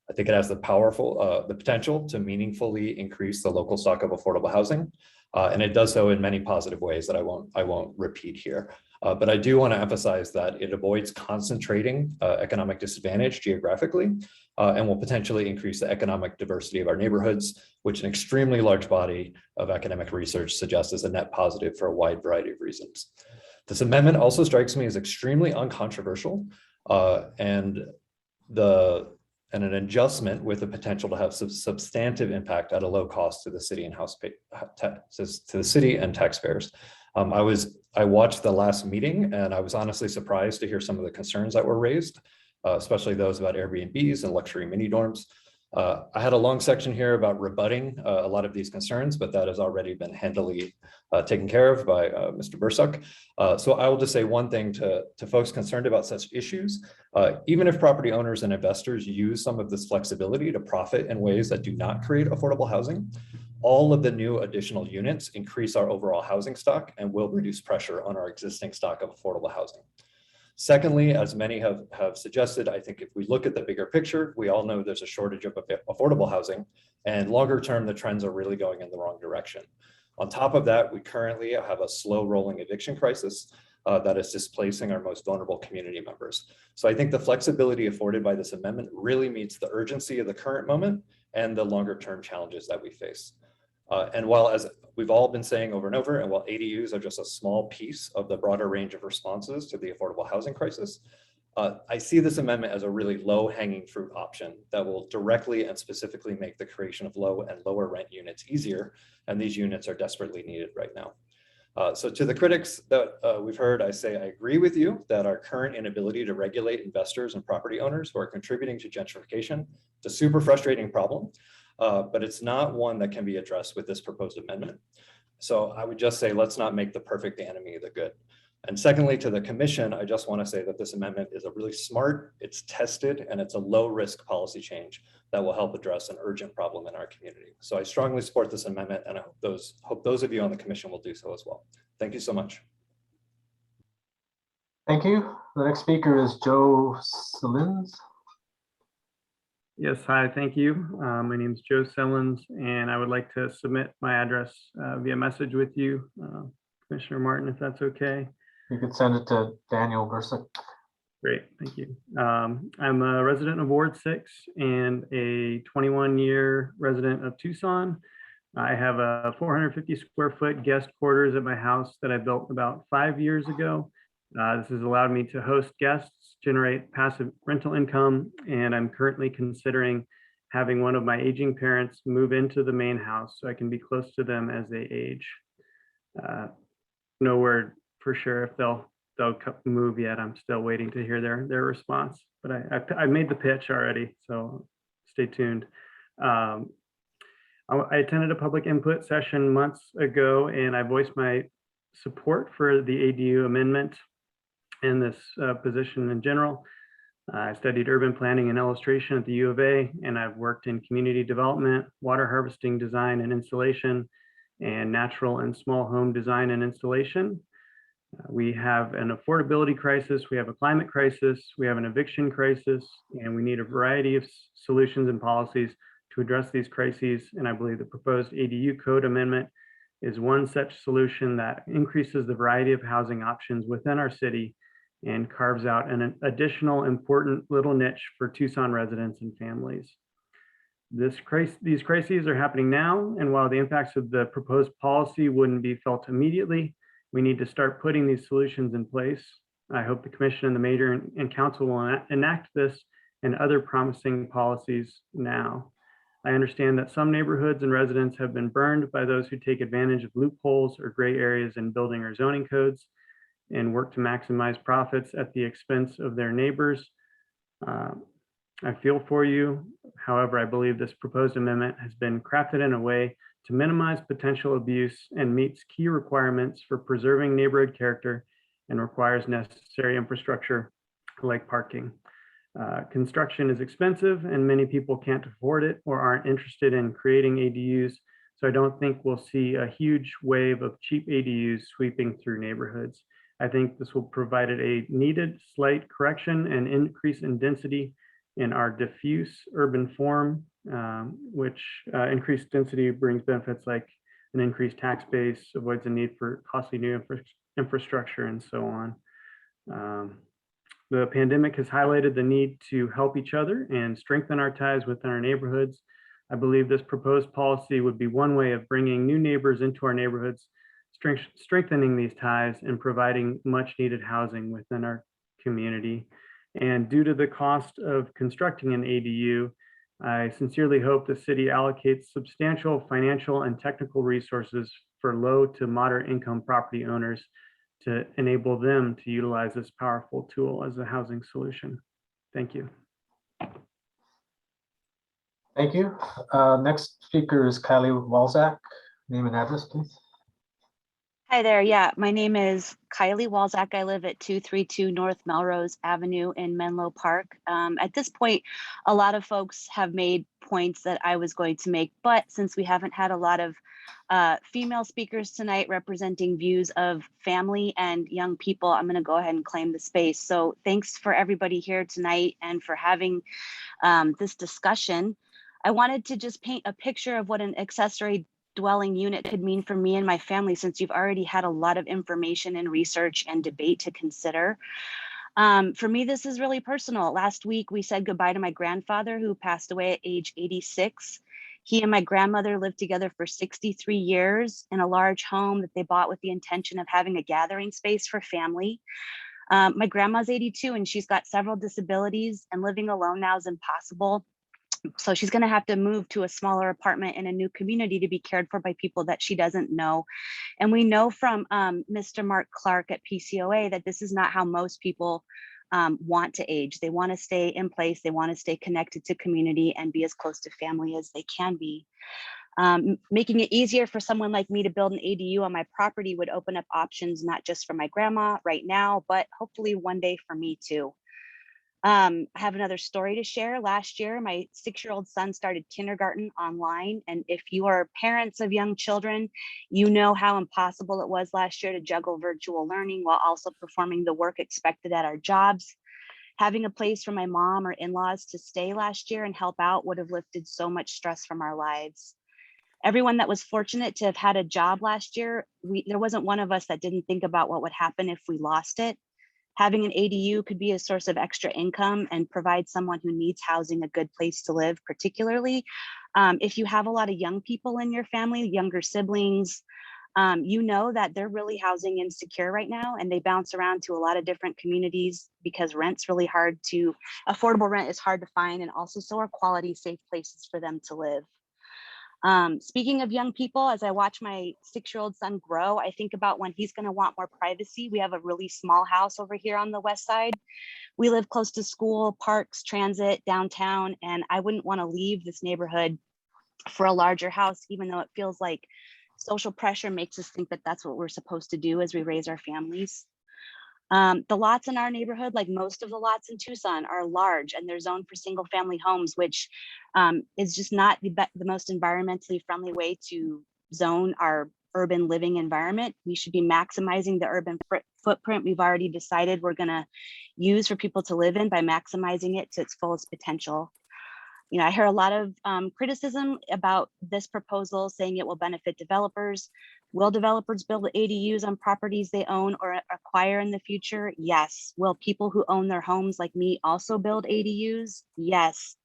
I think it has the potential to meaningfully increase the local stock of affordable housing, and it does so in many positive ways that I won't repeat here. But I do want to emphasize that it avoids concentrating economic disadvantage geographically, and will potentially increase the economic diversity of our neighborhoods, which an extremely large body of academic research suggests is a net positive for a wide variety of reasons. This amendment also strikes me as extremely uncontroversial, and an adjustment with the potential to have substantive impact at a low cost to the city and to the city and taxpayers. I watched the last meeting, and I was honestly surprised to hear some of the concerns that were raised, especially those about Airbnbs and luxury mini dorms. I had a long section here about rebutting a lot of these concerns, but that has already been handily taken care of by Mr. Bursuck. So I will just say one thing to folks concerned about such issues. Even if property owners and investors use some of this flexibility to profit in ways that do not create affordable housing, all of the new additional units increase our overall housing stock and will reduce pressure on our existing stock of affordable housing. Secondly, as many have suggested, I think if we look at the bigger picture, we all know there's a shortage of affordable housing, and longer term, the trends are really going in the wrong direction. On top of that, we currently have a slow rolling eviction crisis that is displacing our most vulnerable community members. So I think the flexibility afforded by this amendment really meets the urgency of the current moment and the longer term challenges that we face. And while, as we've all been saying over and over, and while ADUs are just a small piece of the broader range of responses to the affordable housing crisis, I see this amendment as a really low hanging fruit option that will directly and specifically make the creation of low and lower rent units easier. And these units are desperately needed right now. So to the critics that we've heard, I say I agree with you that our current inability to regulate investors and property owners who are contributing to gentrification is a super frustrating problem. But it's not one that can be addressed with this proposed amendment. So I would just say, let's not make the perfect the enemy of the good. And secondly, to the commission, I just want to say that this amendment is a really smart, it's tested, and it's a low risk policy change that will help address an urgent problem in our community. So I strongly support this amendment, and I hope those of you on the commission will do so as well. Thank you so much. Thank you. The next speaker is Joe Sellins. Yes, hi, thank you. My name is Joe Sellins, and I would like to submit my address via message with you, Commissioner Martin, if that's okay. You could send it to Daniel Bursuck. Great, thank you. I'm a resident of Ward 6 and a 21-year resident of Tucson. I have a 450 square foot guest quarters at my house that I built about 5 years ago. This has allowed me to host guests, generate passive rental income, and I'm currently considering having one of my aging parents move into the main house so I can be close to them as they age. No word for sure if they'll move yet. I'm still waiting to hear their response, but I made the pitch already, so stay tuned. I attended a public input session months ago, and I voiced my support for the ADU amendment and this position in general. I studied urban planning and illustration at the U of A, and I've worked in community development, water harvesting design and installation, and natural and small home design and installation. We have an affordability crisis, we have a climate crisis, we have an eviction crisis, and we need a variety of solutions and policies to address these crises. And I believe the proposed ADU code amendment is one such solution that increases the variety of housing options within our city and carves out an additional important little niche for Tucson residents and families. These crises are happening now, and while the impacts of the proposed policy wouldn't be felt immediately, we need to start putting these solutions in place. I hope the commission and the mayor and council will enact this and other promising policies now. I understand that some neighborhoods and residents have been burned by those who take advantage of loopholes or gray areas in building or zoning codes and work to maximize profits at the expense of their neighbors. I feel for you. However, I believe this proposed amendment has been crafted in a way to minimize potential abuse and meets key requirements for preserving neighborhood character and requires necessary infrastructure like parking. Construction is expensive and many people can't afford it or aren't interested in creating ADUs So I don't think we'll see a huge wave of cheap ADUs sweeping through neighborhoods. I think this will provide a needed slight correction and increase in density in our diffuse urban form, which increased density brings benefits like an increased tax base, avoids the need for costly new infrastructure, and so on. The pandemic has highlighted the need to help each other and strengthen our ties within our neighborhoods. I believe this proposed policy would be one way of bringing new neighbors into our neighborhoods, strengthening these ties and providing much needed housing within our community. And due to the cost of constructing an ADU, I sincerely hope the city allocates substantial financial and technical resources for low to moderate income property owners to enable them to utilize this powerful tool as a housing solution. Thank you. Thank you. Next speaker is Kylie Walzak. Name and address, please. Hi there. Yeah, my name is Kylie Walzak. I live at 232 North Melrose Avenue in Menlo Park. At this point, a lot of folks have made points that I was going to make, but since we haven't had a lot of female speakers tonight representing views of family and young people, I'm going to go ahead and claim the space. So thanks for everybody here tonight and for having this discussion. I wanted to just paint a picture of what an accessory dwelling unit could mean for me and my family, since you've already had a lot of information and research and debate to consider. For me, this is really personal. Last week, we said goodbye to my grandfather, who passed away at age 86. He and my grandmother lived together for 63 years in a large home that they bought with the intention of having a gathering space for family. My grandma's 82 and she's got several disabilities, and living alone now is impossible. So she's going to have to move to a smaller apartment in a new community to be cared for by people that she doesn't know. And we know from Mr. Mark Clark at PCOA that this is not how most people want to age. They want to stay in place. They want to stay connected to community and be as close to family as they can be. Making it easier for someone like me to build an ADU on my property would open up options, not just for my grandma right now, but hopefully one day for me too. I have another story to share. Last year, my 6-year-old son started kindergarten online. And if you are parents of young children, you know how impossible it was last year to juggle virtual learning while also performing the work expected at our jobs. Having a place for my mom or in-laws to stay last year and help out would have lifted so much stress from our lives. Everyone that was fortunate to have had a job last year, there wasn't one of us that didn't think about what would happen if we lost it. Having an ADU could be a source of extra income and provide someone who needs housing a good place to live, particularly if you have a lot of young people in your family, younger siblings, you know that they're really housing insecure right now, and they bounce around to a lot of different communities because rent's really hard to, affordable rent is hard to find, and also so are quality, safe places for them to live. Speaking of young people, as I watch my 6-year-old son grow, I think about when he's going to want more privacy. We have a really small house over here on the west side. We live close to school, parks, transit, downtown, and I wouldn't want to leave this neighborhood for a larger house, even though it feels like social pressure makes us think that that's what we're supposed to do as we raise our families. The lots in our neighborhood, like most of the lots in Tucson, are large and they're zoned for single family homes, which is just not the most environmentally friendly way to zone our urban living environment. We should be maximizing the urban footprint we've already decided we're going to use for people to live in by maximizing it to its fullest potential. You know, I hear a lot of criticism about this proposal, saying it will benefit developers. Will developers build ADUs on properties they own or acquire in the future? Yes. Will people who own their homes like me also build ADUs? Yes.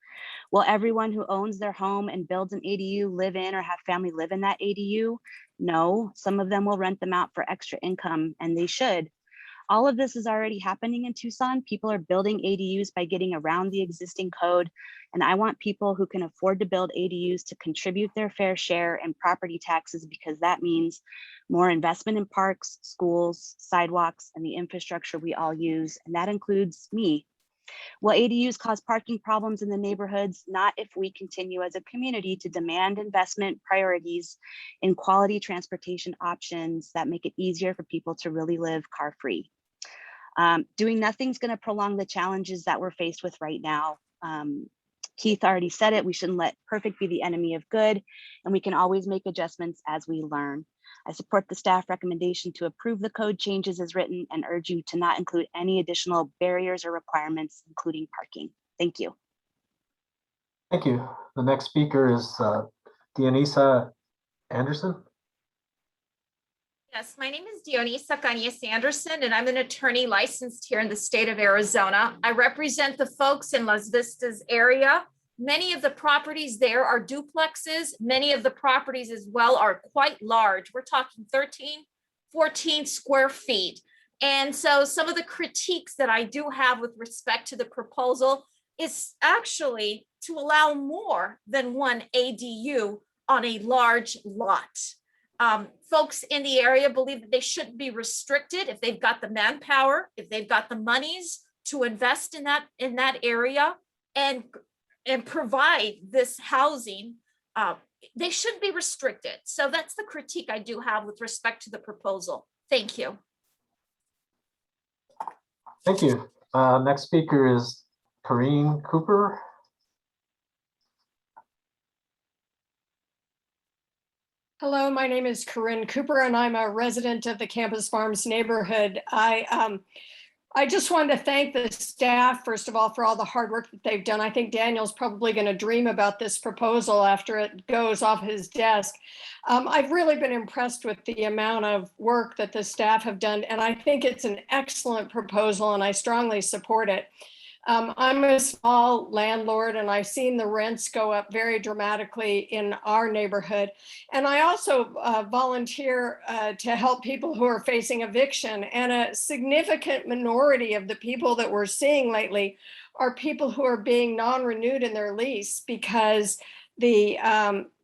Will everyone who owns their home and builds an ADU live in or have family live in that ADU? No. Some of them will rent them out for extra income, and they should. All of this is already happening in Tucson. People are building ADUs by getting around the existing code. And I want people who can afford to build ADUs to contribute their fair share in property taxes, because that means more investment in parks, schools, sidewalks, and the infrastructure we all use. And that includes me. Will ADUs cause parking problems in the neighborhoods? Not if we continue as a community to demand investment priorities in quality transportation options that make it easier for people to really live car-free. Doing nothing is going to prolong the challenges that we're faced with right now. Keith already said it, we shouldn't let perfect be the enemy of good, and we can always make adjustments as we learn. I support the staff recommendation to approve the code changes as written and urge you to not include any additional barriers or requirements, including parking. Thank you. Thank you. The next speaker is Dionisa Anderson. Yes, my name is Dionisa Cañas Anderson, and I'm an attorney licensed here in the state of Arizona. I represent the folks in Las Vistas area. Many of the properties there are duplexes. Many of the properties as well are quite large. We're talking 13, 14 square feet. And so some of the critiques that I do have with respect to the proposal is actually to allow more than one ADU on a large lot. Folks in the area believe that they shouldn't be restricted if they've got the manpower, if they've got the monies to invest in that area and provide this housing. They shouldn't be restricted. So that's the critique I do have with respect to the proposal. Thank you. Thank you. Next speaker is Karine Cooper. Hello, my name is Karine Cooper, and I'm a resident of the Campus Farms neighborhood. I just wanted to thank the staff, first of all, for all the hard work that they've done. I think Daniel's probably going to dream about this proposal after it goes off his desk. I've really been impressed with the amount of work that the staff have done, and I think it's an excellent proposal, and I strongly support it. I'm a small landlord, and I've seen the rents go up very dramatically in our neighborhood. And I also volunteer to help people who are facing eviction. And a significant minority of the people that we're seeing lately are people who are being non-renewed in their lease because the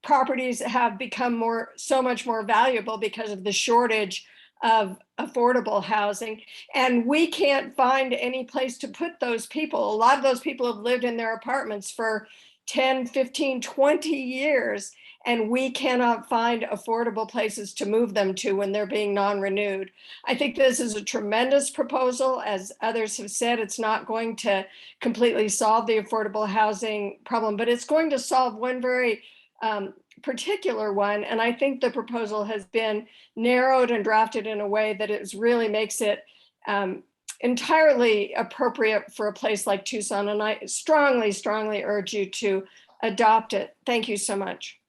properties have become so much more valuable because of the shortage of affordable housing, and we can't find any place to put those people. A lot of those people have lived in their apartments for 10, 15, 20 years, and we cannot find affordable places to move them to when they're being non-renewed. I think this is a tremendous proposal. As others have said, it's not going to completely solve the affordable housing problem, but it's going to solve one very particular one. And I think the proposal has been narrowed and drafted in a way that it really makes it entirely appropriate for a place like Tucson. And I strongly, strongly urge you to adopt it. Thank you so much.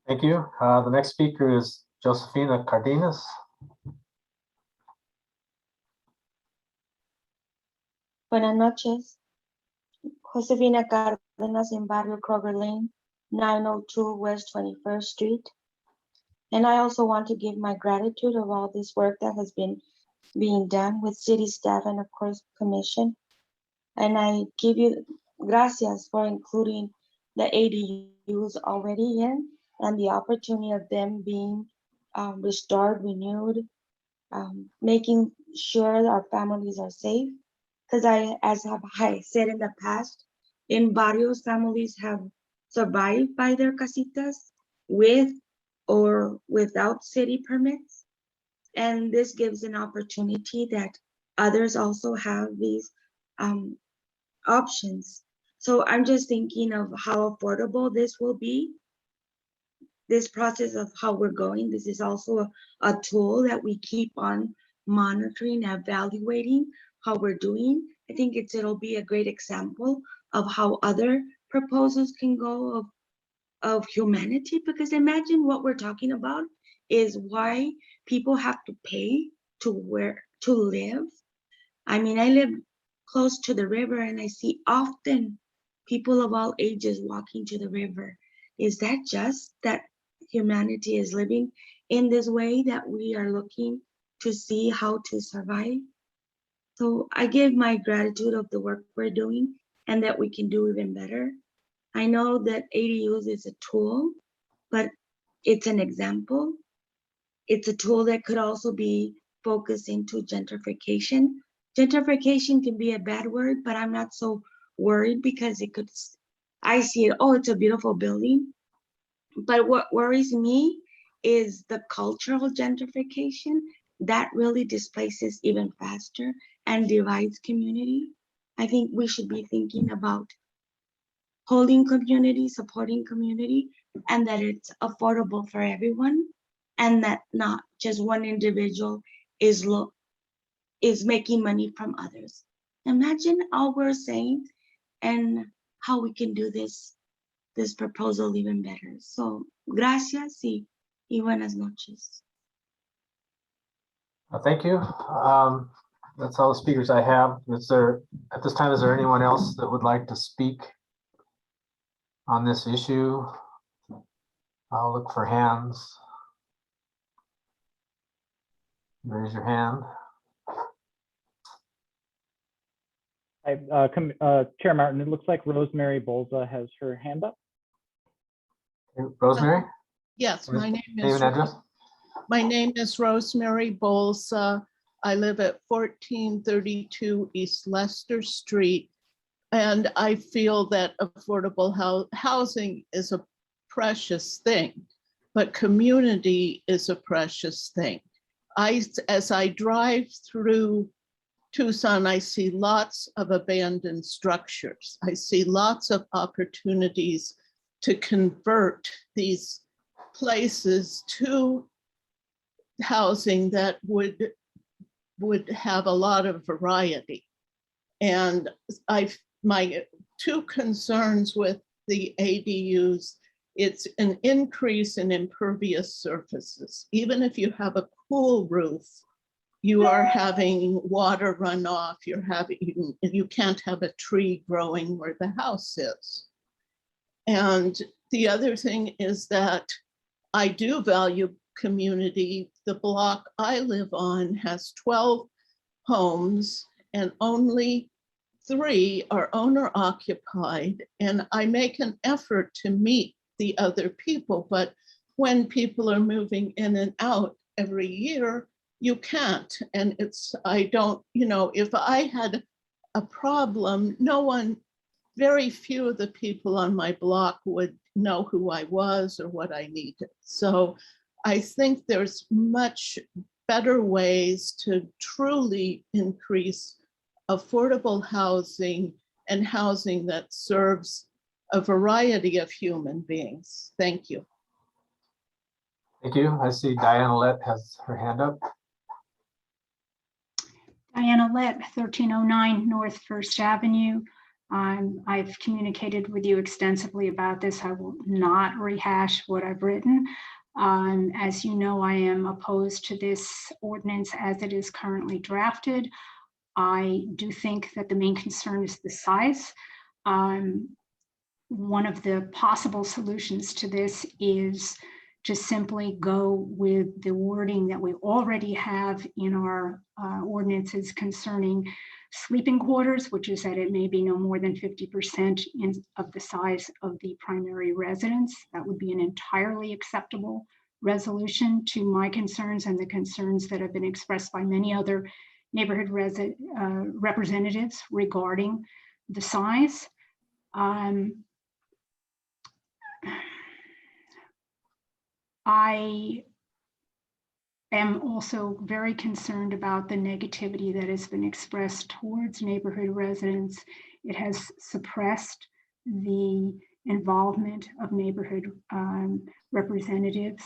Thank you. The next speaker is Josefina Cardenas. Buenas noches. Josefina Cardenas in Barrio Kroger Lane, 902 West 21st Street. And I also want to give my gratitude of all this work that has been being done with city staff and of course commission. And I give you gracias for including the ADUs already in and the opportunity of them being restored, renewed, making sure our families are safe. Because as I said in the past, in barrios, families have survived by their casitas with or without city permits. And this gives an opportunity that others also have these options. So I'm just thinking of how affordable this will be. This process of how we're going, this is also a tool that we keep on monitoring, evaluating how we're doing. I think it'll be a great example of how other proposals can go of humanity, because imagine what we're talking about is why people have to pay to live. I mean, I live close to the river and I see often people of all ages walking to the river. Is that just that humanity is living in this way that we are looking to see how to survive? So I give my gratitude of the work we're doing and that we can do even better. I know that ADUs is a tool, but it's an example. It's a tool that could also be focused into gentrification. Gentrification can be a bad word, but I'm not so worried because I see it, oh, it's a beautiful building. But what worries me is the cultural gentrification that really displaces even faster and divides community. I think we should be thinking about holding community, supporting community, and that it's affordable for everyone, and that not just one individual is making money from others. Imagine all we're saying and how we can do this proposal even better. So, gracias y buenas noches. Thank you. That's all the speakers I have. At this time, is there anyone else that would like to speak on this issue? I'll look for hands. Raise your hand. Chair Martin, it looks like Rosemary Bolza has her hand up. Rosemary? Yes, my name Name and address? My name is Rosemary Bolza. I live at 1432 East Leicester Street, and I feel that affordable housing is a precious thing, but community is a precious thing. As I drive through Tucson, I see lots of abandoned structures. I see lots of opportunities to convert these places to housing that would have a lot of variety. And my two concerns with the ADUs, it's an increase in impervious surfaces. Even if you have a cool roof, you are having water runoff, you can't have a tree growing where the house is. And the other thing is that I do value community. The block I live on has 12 homes and only 3 are owner occupied. And I make an effort to meet the other people, but when people are moving in and out every year, you can't. And I don't, if I had a problem, very few of the people on my block would know who I was or what I needed. So I think there's much better ways to truly increase affordable housing and housing that serves a variety of human beings. Thank you. Thank you. I see Diana Lett has her hand up. Diana Lett, 1309 North First Avenue. I've communicated with you extensively about this. I will not rehash what I've written. As you know, I am opposed to this ordinance as it is currently drafted. I do think that the main concern is the size. One of the possible solutions to this is to simply go with the wording that we already have in our ordinances concerning sleeping quarters, which is that it may be no more than 50% of the size of the primary residence. That would be an entirely acceptable resolution to my concerns and the concerns that have been expressed by many other neighborhood representatives regarding the size. I am also very concerned about the negativity that has been expressed towards neighborhood residents. It has suppressed the involvement of neighborhood representatives.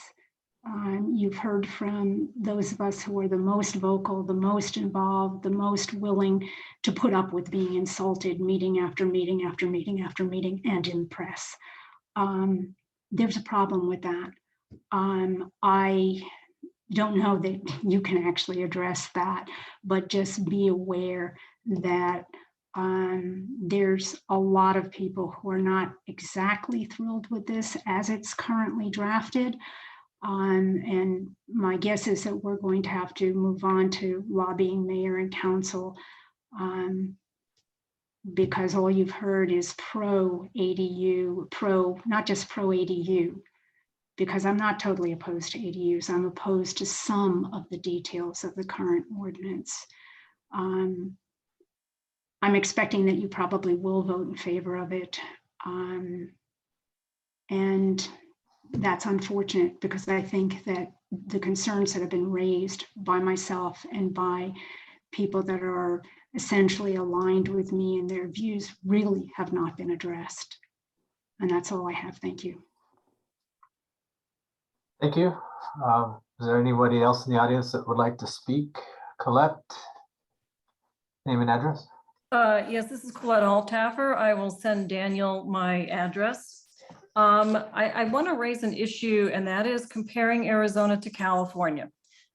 You've heard from those of us who are the most vocal, the most involved, the most willing to put up with being insulted meeting after meeting after meeting after meeting and in the press. There's a problem with that. I don't know that you can actually address that, but just be aware that there's a lot of people who are not exactly thrilled with this as it's currently drafted. And my guess is that we're going to have to move on to lobbying mayor and council because all you've heard is pro ADU, not just pro ADU, because I'm not totally opposed to ADUs. I'm opposed to some of the details of the current ordinance. I'm expecting that you probably will vote in favor of it. And that's unfortunate because I think that the concerns that have been raised by myself and by people that are essentially aligned with me and their views really have not been addressed. And that's all I have. Thank you. Thank you. Is there anybody else in the audience that would like to speak? Colette, name and address. Yes, this is Colette Altaffer. I will send Daniel my address. I want to raise an issue, and that is comparing Arizona to California,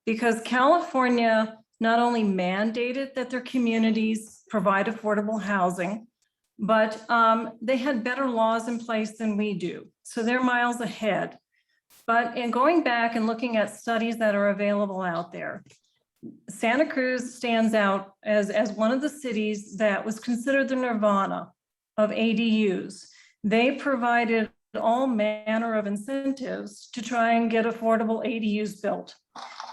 because California not only mandated that their communities provide affordable housing, but they had better laws in place than we do. So they're miles ahead. But in going back and looking at studies that are available out there, Santa Cruz stands out as one of the cities that was considered the nirvana of ADUs. They provided all manner of incentives to try and get affordable ADUs built.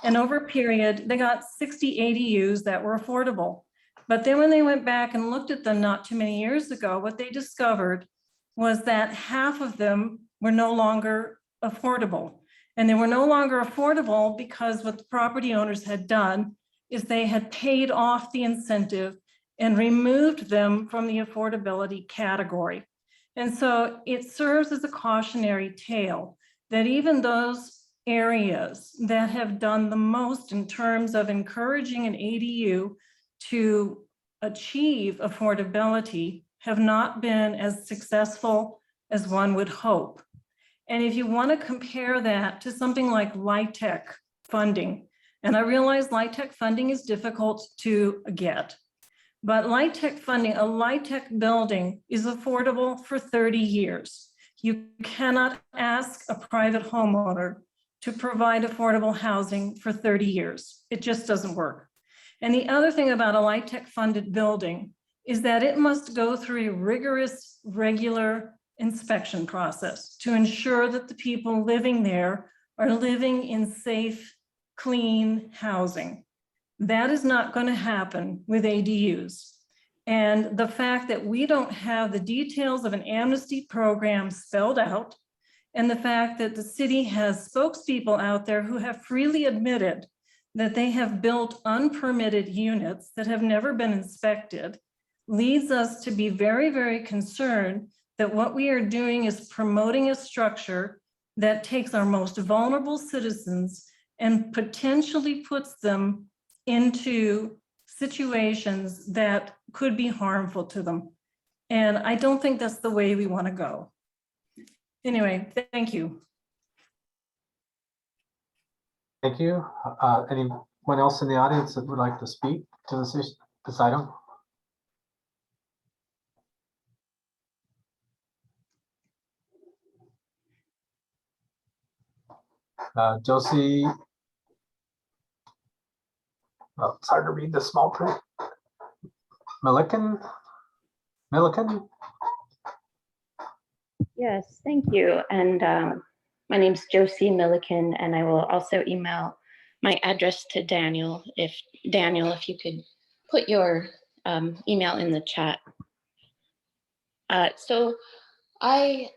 And over a period, they got 60 ADUs that were affordable. But then when they went back and looked at them not too many years ago, what they discovered was that half of them were no longer affordable. And they were no longer affordable because what the property owners had done is they had paid off the incentive and removed them from the affordability category. And so it serves as a cautionary tale that even those areas that have done the most in terms of encouraging an ADU to achieve affordability have not been as successful as one would hope. And if you want to compare that to something like LIHTC funding, and I realize LIHTC funding is difficult to get, but LIHTC funding, a LIHTC building is affordable for 30 years. You cannot ask a private homeowner to provide affordable housing for 30 years. It just doesn't work. And the other thing about a LIHTC funded building is that it must go through a rigorous, regular inspection process to ensure that the people living there are living in safe, clean housing. That is not going to happen with ADUs. And the fact that we don't have the details of an amnesty program spelled out, and the fact that the city has spokespeople out there who have freely admitted that they have built unpermitted units that have never been inspected, leads us to be very, very concerned that what we are doing is promoting a structure that takes our most vulnerable citizens and potentially puts them into situations that could be harmful to them. And I don't think that's the way we want to go. Anyway, thank you. Thank you. Anyone else in the audience that would like to speak to this item? Josie, oh, it's hard to read the small print. Milliken? Yes, thank you. And my name's Josie Milliken, and I will also email my address to Daniel. If you could put your email in the chat. So I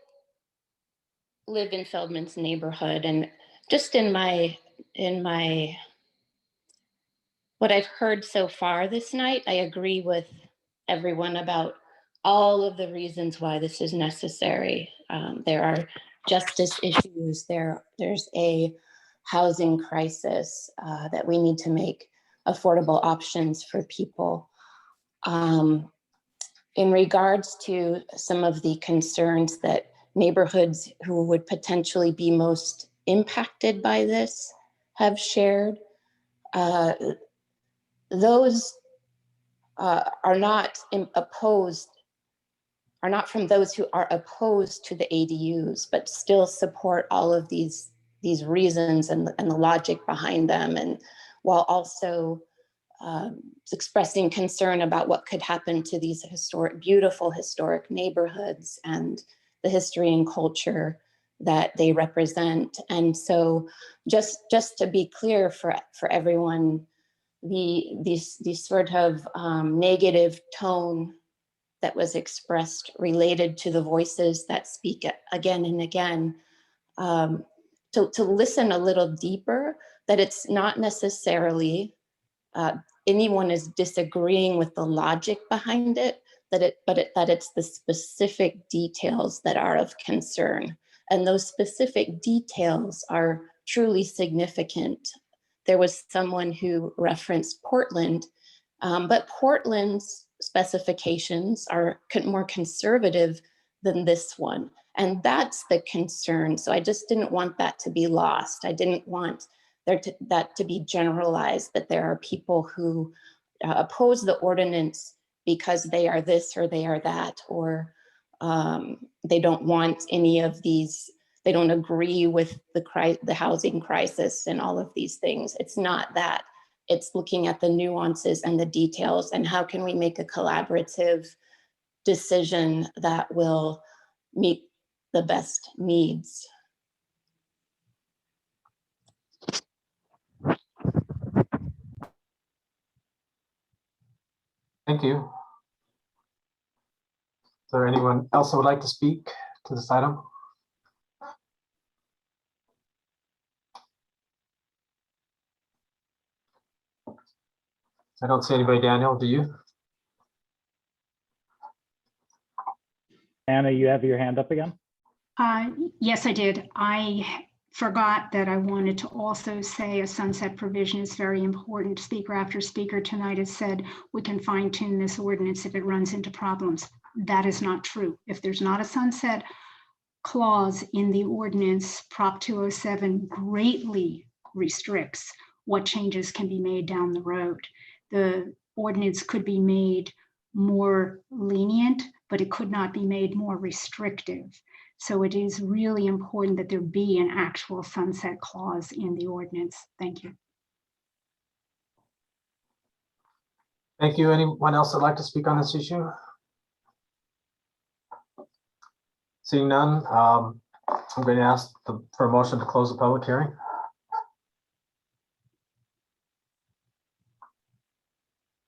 live in Feldman's neighborhood, and just in my what I've heard so far this night, I agree with everyone about all of the reasons why this is necessary. There are justice issues, there's a housing crisis that we need to make affordable options for people. In regards to some of the concerns that neighborhoods who would potentially be most impacted by this have shared, those are not from those who are opposed to the ADUs, but still support all of these reasons and the logic behind them, and while also expressing concern about what could happen to these beautiful historic neighborhoods and the history and culture that they represent. And so just to be clear for everyone, the sort of negative tone that was expressed related to the voices that speak again and again, to listen a little deeper, that it's not necessarily anyone is disagreeing with the logic behind it, that it's the specific details that are of concern. And those specific details are truly significant. There was someone who referenced Portland, but Portland's specifications are more conservative than this one. And that's the concern. So I just didn't want that to be lost. I didn't want that to be generalized, that there are people who oppose the ordinance because they are this or they are that, or they don't want any of these, they don't agree with the housing crisis and all of these things. It's not that. It's looking at the nuances and the details and how can we make a collaborative decision that will meet the best needs. Thank you. Is there anyone else who would like to speak to this item? I don't see anybody. Daniel, do you? Anna, you have your hand up again? Yes, I did. I forgot that I wanted to also say a sunset provision is very important. Speaker after speaker tonight has said we can fine tune this ordinance if it runs into problems. That is not true. If there's not a sunset clause in the ordinance, Prop 207 greatly restricts what changes can be made down the road. The ordinance could be made more lenient, but it could not be made more restrictive. So it is really important that there be an actual sunset clause in the ordinance. Thank you. Thank you. Anyone else that'd like to speak on this issue? Seeing none, I'm going to ask for a motion to close the public hearing.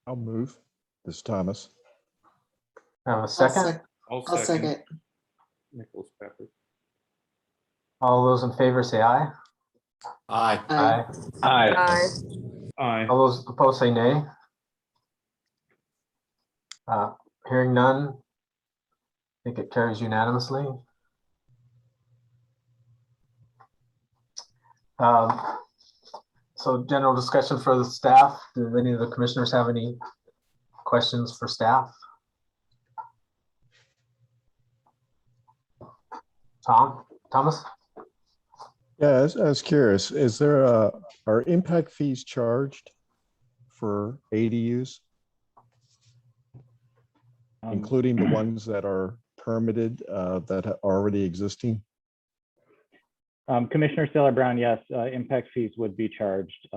I'll move. This is Thomas. A second. I'll second. Nicholas Pepper. All those in favor say aye. Aye. Aye. Aye. Aye. All those opposed say nay. Hearing none, I think it carries unanimously. So general discussion for the staff. Do any of the commissioners have any questions for staff? Thomas? Yeah, I was curious, is there are impact fees charged for ADUs? Including the ones that are permitted that are already existing? Commissioner Saylor Brown, yes, impact fees would be charged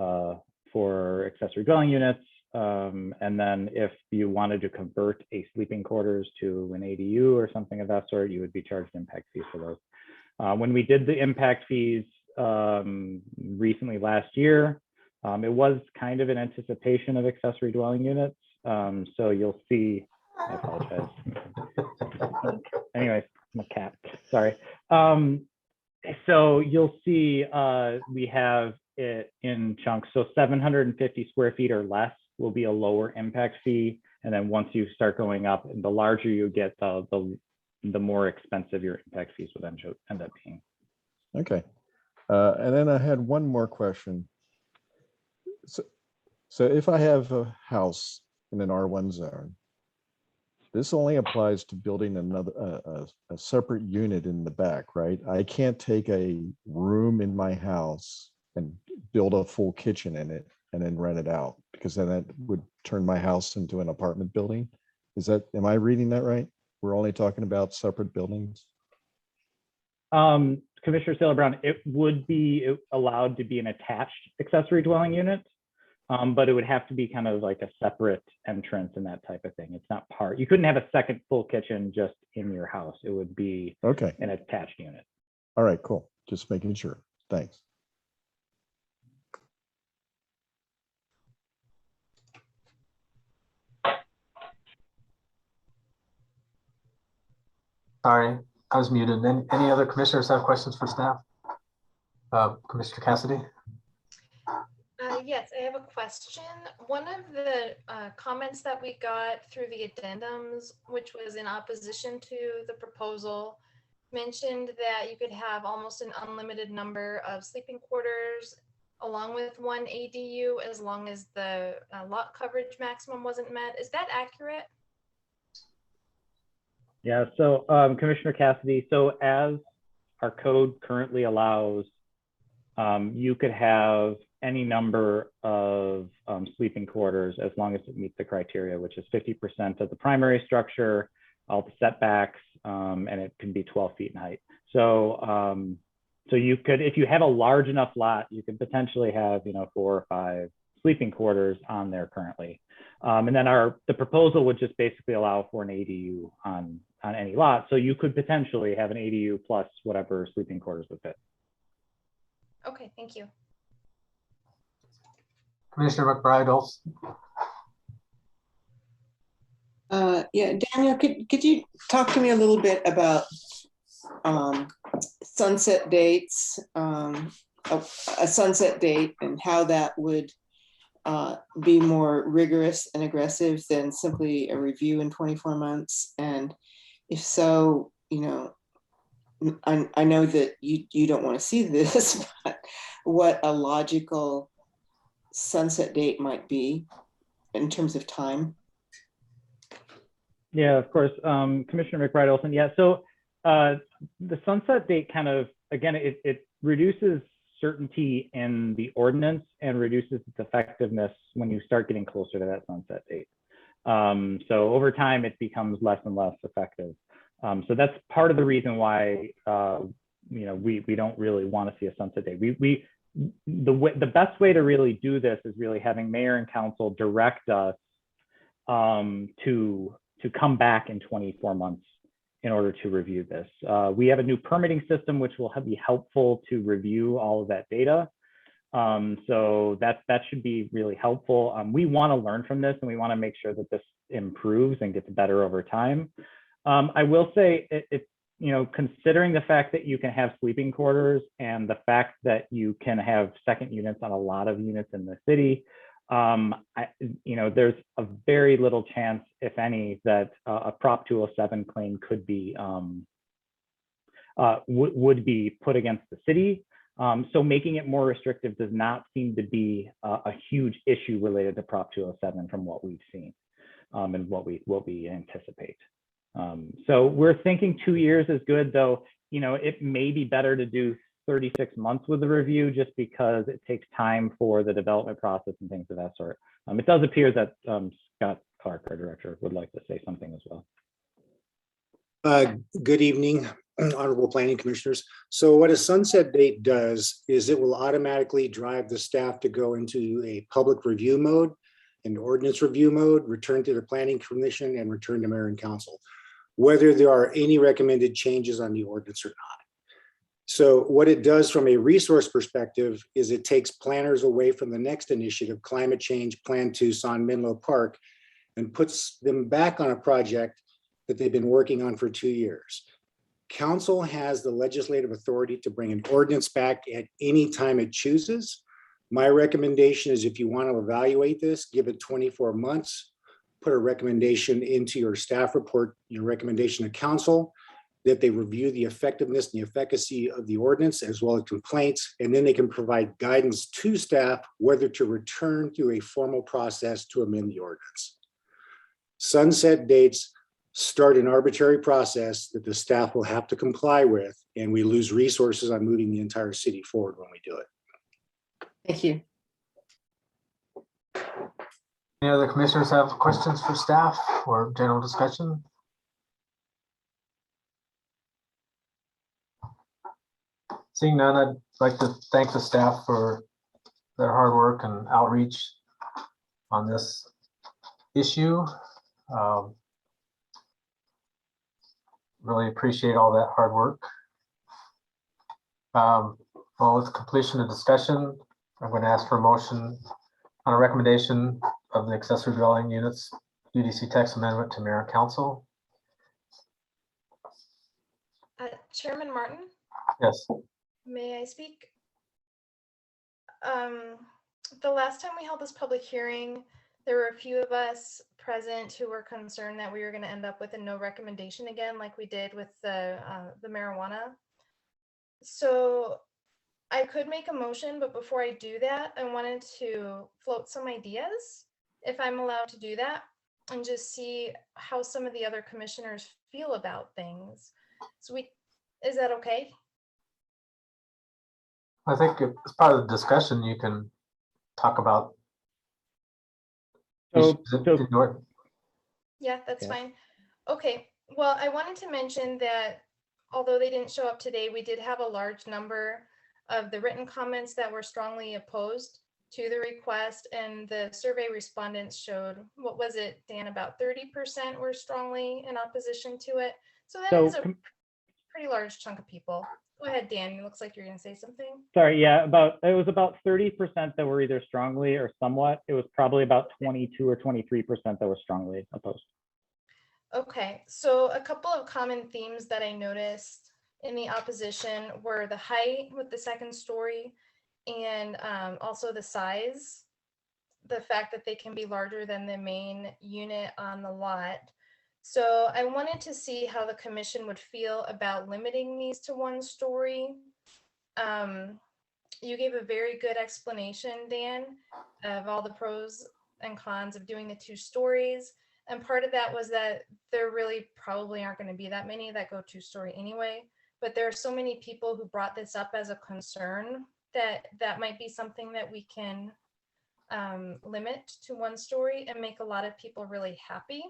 for accessory dwelling units. And then if you wanted to convert a sleeping quarters to an ADU or something of that sort, you would be charged impact fees for those. When we did the impact fees recently last year, it was kind of in anticipation of accessory dwelling units. So you'll see, I apologize. Anyways, my cat, sorry. So you'll see we have it in chunks. So 750 square feet or less will be a lower impact fee. And then once you start going up, the larger you get, the more expensive your impact fees would end up being. Okay. And then I had one more question. So if I have a house in an R1 zone, this only applies to building a separate unit in the back, right? I can't take a room in my house and build a full kitchen in it and then rent it out, because then that would turn my house into an apartment building. Am I reading that right? We're only talking about separate buildings? Commissioner Saylor Brown, it would be allowed to be an attached accessory dwelling unit, but it would have to be kind of like a separate entrance and that type of thing. It's not part. You couldn't have a second full kitchen just in your house. It would be an attached unit. All right, cool. Just making sure. Thanks. Sorry, I was muted. Any other commissioners have questions for staff? Commissioner Cassidy? Yes, I have a question. question. One of the comments that we got through the addendums, which was in opposition to the proposal, mentioned that you could have almost an unlimited number of sleeping quarters along with one ADU as long as the lot coverage maximum wasn't met. Is that accurate? Yeah, so Commissioner Cassidy, so as our code currently allows, you could have any number of sleeping quarters as long as it meets the criteria, which is 50% of the primary structure, all the setbacks, and it can be 12 feet in height. So, so you could, if you have a large enough lot, you could potentially have, 4 or 5 sleeping quarters on there currently. And then the proposal would just basically allow for an ADU on any lot. So you could potentially have an ADU plus whatever sleeping quarters would fit. Okay, thank you. Commissioner McBride Olson. Yeah, Daniel, could you talk to me a little bit about sunset dates, a sunset date, and how that would be more rigorous and aggressive than simply a review in 24 months? And if so, I know that you don't want to see this, but what a logical sunset date might be in terms of time. Yeah, of course. Commissioner McBride Olson. Yeah, so the sunset date kind of, again, it reduces certainty in the ordinance and reduces its effectiveness when you start getting closer to that sunset date. So over time, it becomes less and less effective. So that's part of the reason why we don't really want to see a sunset date. The best way to really do this is really having mayor and council direct us to come back in 24 months in order to review this. We have a new permitting system which will be helpful to review all of that data. So that should be really helpful. We want to learn from this and we want to make sure that this improves and gets better over time. I will say, considering the fact that you can have sleeping quarters and the fact that you can have second units on a lot of units in the city, there's a very little chance, if any, that a Prop 207 claim could be would be put against the city. So making it more restrictive does not seem to be a huge issue related to Prop 207 from what we've seen and what we anticipate. So we're thinking 2 years is good, though. It may be better to do 36 months with the review just because it takes time for the development process and things of that sort. It does appear that Scott Clark, our director, would like to say something as well. Good evening, honorable planning commissioners. So what a sunset date does is it will automatically drive the staff to go into a public review mode, an ordinance review mode, return to the planning commission, and return to mayor and council, whether there are any recommended changes on the ordinance or not. So what it does from a resource perspective is it takes planners away from the next initiative, Climate Change Plan Tucson Menlo Park, and puts them back on a project that they've been working on for 2 years. Council has the legislative authority to bring an ordinance back at any time it chooses. My recommendation is if you want to evaluate this, give it 24 months, put a recommendation into your staff report, your recommendation to council, that they review the effectiveness and the efficacy of the ordinance as well as complaints, and then they can provide guidance to staff whether to return through a formal process to amend the ordinance. Sunset dates start an arbitrary process that the staff will have to comply with, and we lose resources on moving the entire city forward when we do it. Thank you. Any other commissioners have questions for staff or general discussion? Seeing none, I'd like to thank the staff for their hard work and outreach on this issue. Really appreciate all that hard work. Well, with completion of discussion, I'm going to ask for a motion on a recommendation of the accessory dwelling units UDC text amendment to mayor and council. Chairman Martin? Yes. May I speak? the last time we held this public hearing, there were a few of us present who were concerned that we were going to end up with a no recommendation again, like we did with the marijuana. So I could make a motion, but before I do that, I wanted to float some ideas, if I'm allowed to do that, and just see how some of the other commissioners feel about things. So is that okay? I think as part of the discussion, you can talk about. Yeah, that's fine. Okay, well, I wanted to mention that although they didn't show up today, we did have a large number of the written comments that were strongly opposed to the request, and the survey respondents showed, what was it, Dan, about 30% were strongly in opposition to it. So that is a pretty large chunk of people. Go ahead, Dan, it looks like you're going to say something. Sorry, yeah, it was about 30% that were either strongly or somewhat. It was probably about 22 or 23% that were strongly opposed. Okay, so a couple of common themes that I noticed in the opposition were the height with the second story, and also the size, the fact that they can be larger than the main unit on the lot. So I wanted to see how the commission would feel about limiting these to one story. You gave a very good explanation, Dan, of all the pros and cons of doing the 2 stories. And part of that was that there really probably aren't going to be that many that go 2-story anyway. But there are so many people who brought this up as a concern that might be something that we can limit to 1 story and make a lot of people really happy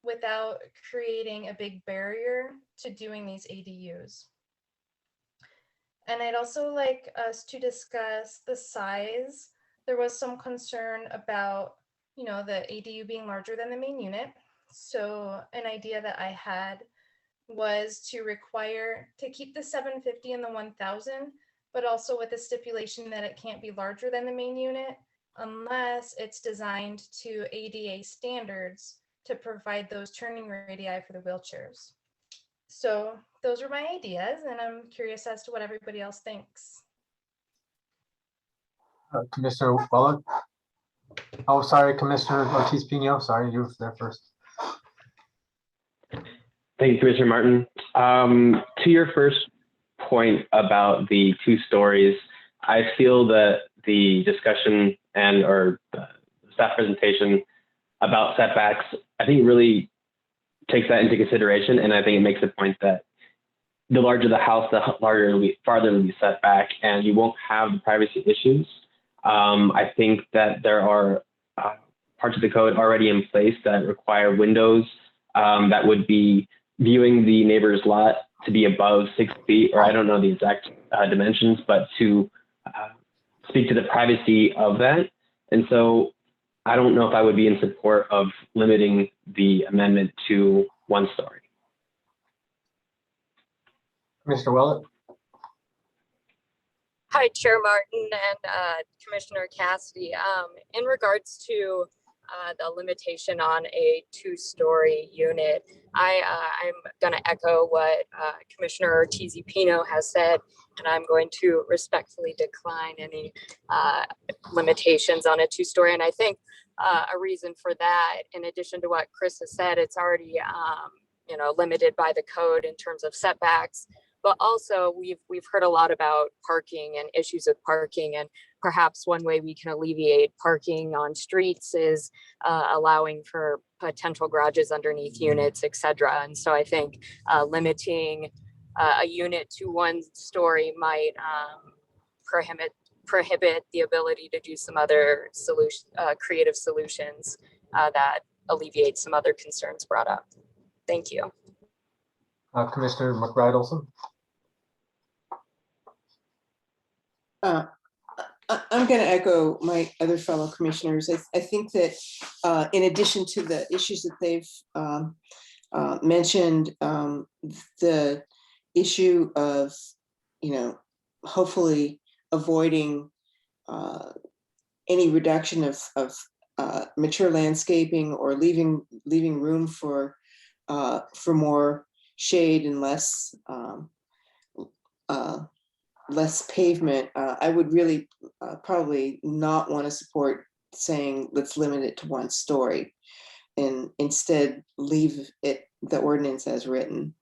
without creating a big barrier to doing these ADUs. And I'd also like us to discuss the size. There was some concern about, the ADU being larger than the main unit. So an idea that I had was to keep the 750 and the 1,000, but also with a stipulation that it can't be larger than the main unit unless it's designed to ADA standards to provide those turning radii for the wheelchairs. So those are my ideas, and I'm curious as to what everybody else thinks. Commissioner Wallach. Oh, sorry, Commissioner Ortiz-Pino. Sorry, you were there first. Thank you, Commissioner Martin. To your first point about the 2 stories, I feel that the discussion or the staff presentation about setbacks, I think really takes that into consideration. And I think it makes the point that the larger the house, the farther it'll be set back, and you won't have the privacy issues. I think that there are parts of the code already in place that require windows that would be viewing the neighbor's lot to be above 6 feet, or I don't know the exact dimensions, but to speak to the privacy of that. And so I don't know if I would be in support of limiting the amendment to 1 story. Mr. Willett. Hi, Chair Martin and Commissioner Cassidy. In regards to the limitation on a 2-story unit, I'm going to echo what Commissioner Ortiz-Pino has said, and I'm going to respectfully decline any limitations on a 2-story. And I think a reason for that, in addition to what Chris has said, it's already limited by the code in terms of setbacks. But also we've heard a lot about parking and issues with parking, and perhaps one way we can alleviate parking on streets is allowing for potential garages underneath units, etc. And so I think limiting a unit to 1 story might prohibit the ability to do some other creative solutions that alleviate some other concerns brought up. Thank you. Commissioner McBride-Olson. I'm going to echo my other fellow commissioners. I think that in addition to the issues that they've mentioned, the issue of, hopefully avoiding any reduction of mature landscaping or leaving room for more shade and less less pavement, I would really probably not want to support saying let's limit it to 1 story and instead leave it, the ordinance as written.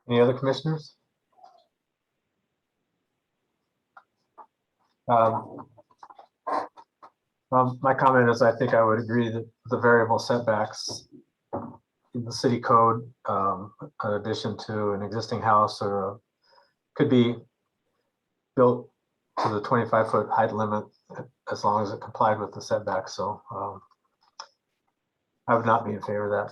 Any other commissioners? My comment is, I think I would agree that the variable setbacks in the city code, in addition to an existing house or could be built to the 25-foot height limit as long as it complied with the setback. So I would not be in favor of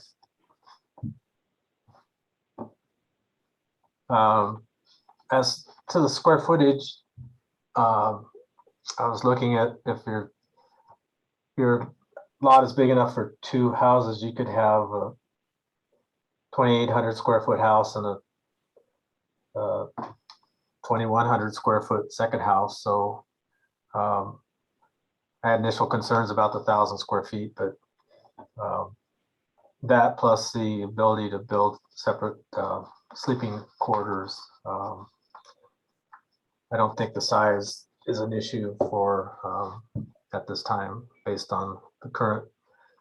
that. As to the square footage, I was looking at if your lot is big enough for 2 houses, you could have a 2,800 square foot house and a 2,100 square foot second house. So I had initial concerns about the 1,000 square feet, but that plus the ability to build separate sleeping quarters. I don't think the size is an issue for at this time, based on the current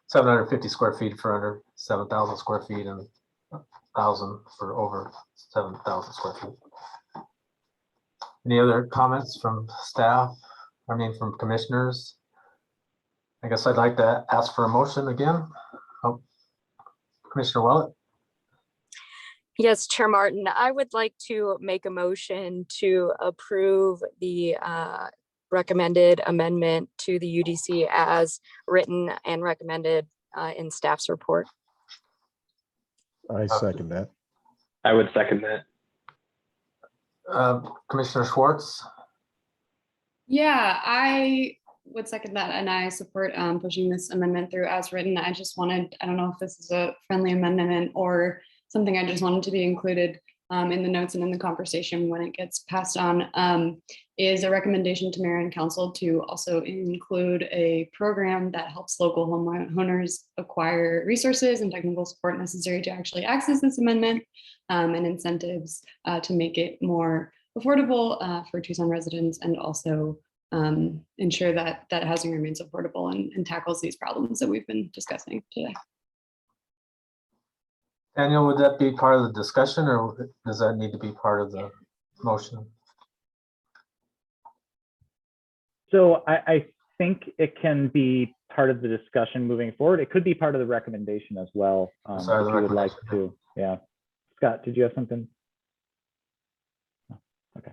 750 square feet for under 7,000 square feet and 1,000 for over 7,000 square feet. Any other comments from staff? I mean, from commissioners? I guess I'd like to ask for a motion again. Oh, Commissioner Willett. Yes, Chair Martin, I would like to make a motion to approve the recommended amendment to the UDC as written and recommended in staff's report. I second that. I would second that. Commissioner Schwartz. Yeah, I would second that, and I support pushing this amendment through as written. I just wanted, I don't know if this is a friendly amendment or something I just wanted to be included in the notes and in the conversation when it gets passed on, is a recommendation to mayor and council to also include a program that helps local homeowners acquire resources and technical support necessary to actually access this amendment, and incentives to make it more affordable for Tucson residents, and also ensure that housing remains affordable and tackles these problems that we've been discussing today. Daniel, would that be part of the discussion, or does that need to be part of the motion? So I think it can be part of the discussion moving forward. It could be part of the recommendation as well, if you would like to. Yeah. Scott, did you have something? Oh, okay.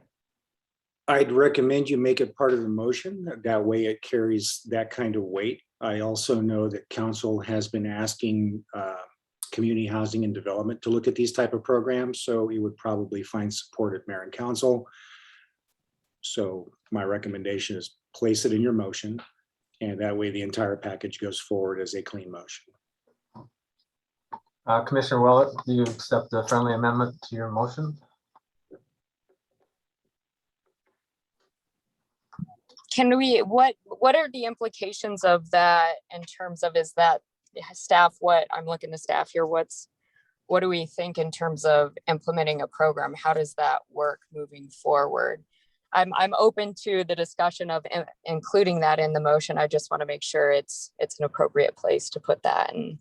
I'd recommend you make it part of the motion. That way it carries that kind of weight. I also know that council has been asking community housing and development to look at these type of programs, so it would probably find support at mayor and council. So my recommendation is place it in your motion, and that way the entire package goes forward as a clean motion. Commissioner Willett, do you accept the friendly amendment to your motion? Can we, what are the implications of that in terms of, is that staff, what I'm looking to staff here, what do we think in terms of implementing a program? How does that work moving forward? I'm open to the discussion of including that in the motion. I just want to make sure it's an appropriate place to put that and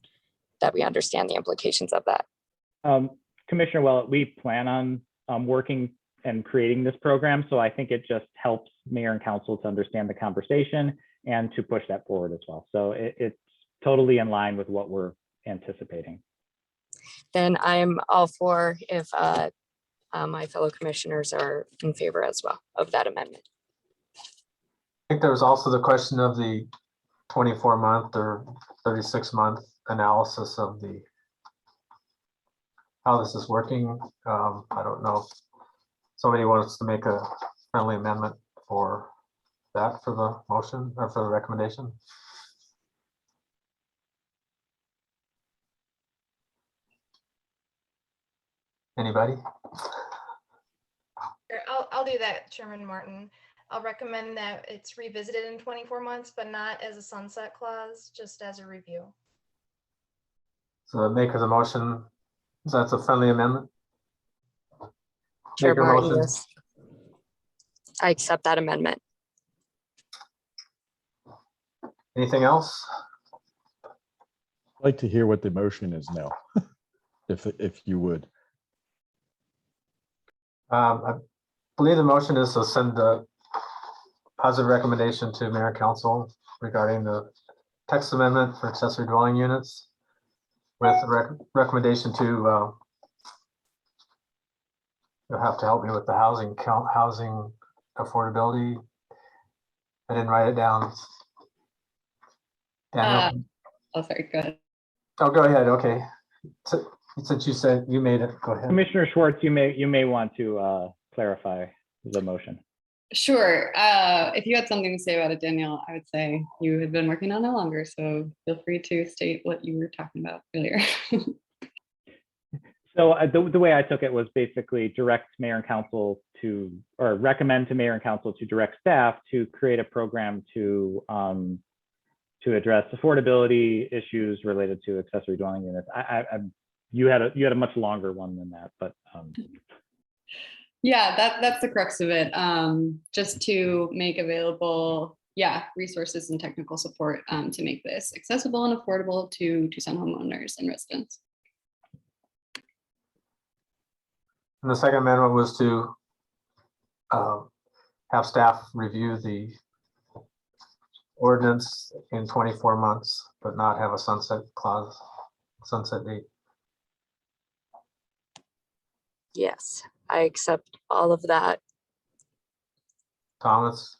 that we understand the implications of that. Commissioner Willett, we plan on working and creating this program. So I think it just helps mayor and council to understand the conversation and to push that forward as well. So it's totally in line with what we're anticipating. Then I'm all for if my fellow commissioners are in favor as well of that amendment. I think there was also the question of the 24-month or 36-month analysis of how this is working. I don't know if somebody wants to make a friendly amendment for that, for the motion or for the recommendation. Anybody? I'll do that, Chairman Martin. I'll recommend that it's revisited in 24 months, but not as a sunset clause, just as a review. So the maker of the motion, that's a friendly amendment. Chair Make your Martin, motion. yes. I accept that amendment. Anything else? I'd like to hear what the motion is now, if you would. I believe the motion is to send a positive recommendation to Mayor and Council regarding the text amendment for accessory dwelling units with a recommendation to, you'll have to help me with the housing affordability. I didn't write it down. Daniel? Oh, sorry, go ahead. Oh, go ahead. Okay. Since you said you made it, go ahead. Commissioner Schwartz, you may want to clarify the motion. Sure. If you had something to say about it, Danielle, I would say you had been working on it longer, so feel free to state what you were talking about earlier. So the way I took it was basically direct mayor and council to, or recommend to mayor and council to direct staff to create a program to address affordability issues related to accessory dwelling units. You had a much longer one than that, but Yeah, that's the crux of it. Just to make available, resources and technical support to make this accessible and affordable to Tucson homeowners and residents. And the second amendment was to have staff review the ordinance in 24 months, but not have a sunset clause, sunset date. Yes, I accept all of that. Thomas?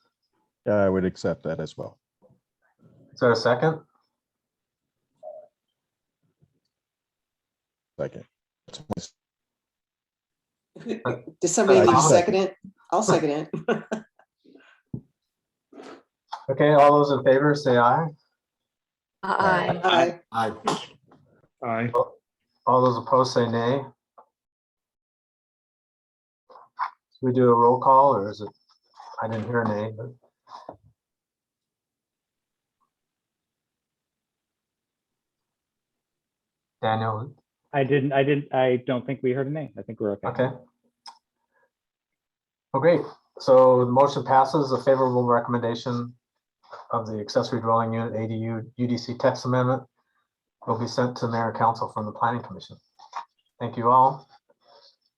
I would accept that as well. Is there a second? Second. Does somebody need to Thomas? second it? I'll second it. Okay, all those in favor say aye. Aye. Aye. Aye. Aye. All those opposed say nay. Should we do a roll call, or is it, I didn't hear nay, but. Daniel? I don't think we heard a nay. I think we're okay. Okay. Oh, great. So the motion passes. A favorable recommendation of the accessory dwelling unit ADU UDC text amendment will be sent to Mayor and Council from the Planning Commission. Thank you all.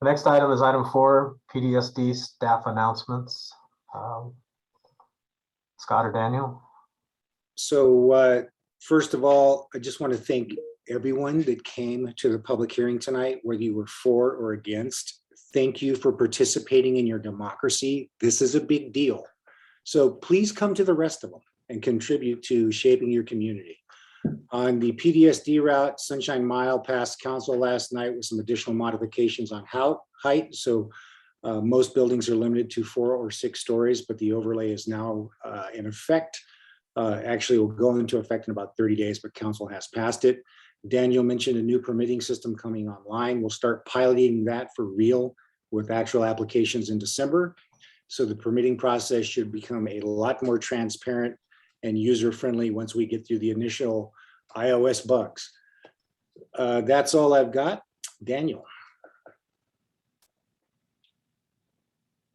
The next item is item 4, PDSD staff announcements. Scott or Daniel? So first of all, I just want to thank everyone that came to the public hearing tonight, whether you were for or against. Thank you for participating in your democracy. This is a big deal. So please come to the rest of them and contribute to shaping your community. On the PDSD route, Sunshine Mile passed council last night with some additional modifications on height. So most buildings are limited to 4 or 6 stories, but the overlay is now in effect. Actually, will go into effect in about 30 days, but council has passed it. Daniel mentioned a new permitting system coming online. We'll start piloting that for real with actual applications in December. So the permitting process should become a lot more transparent and user-friendly once we get through the initial iOS bugs. That's all I've got. Daniel.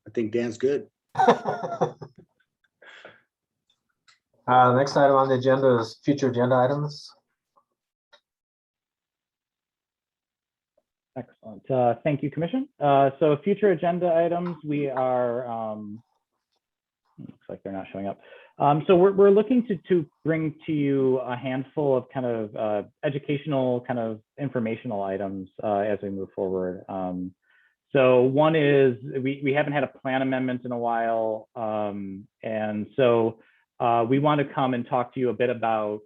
I think Dan's good. Next item on the agenda is future agenda items. Excellent. Thank you, Commission. So future agenda items, we are, looks like they're not showing up. So we're looking to bring to you a handful of kind of educational, kind of informational items as we move forward. So one is we haven't had a plan amendment in a while. And so we want to come and talk to you a bit about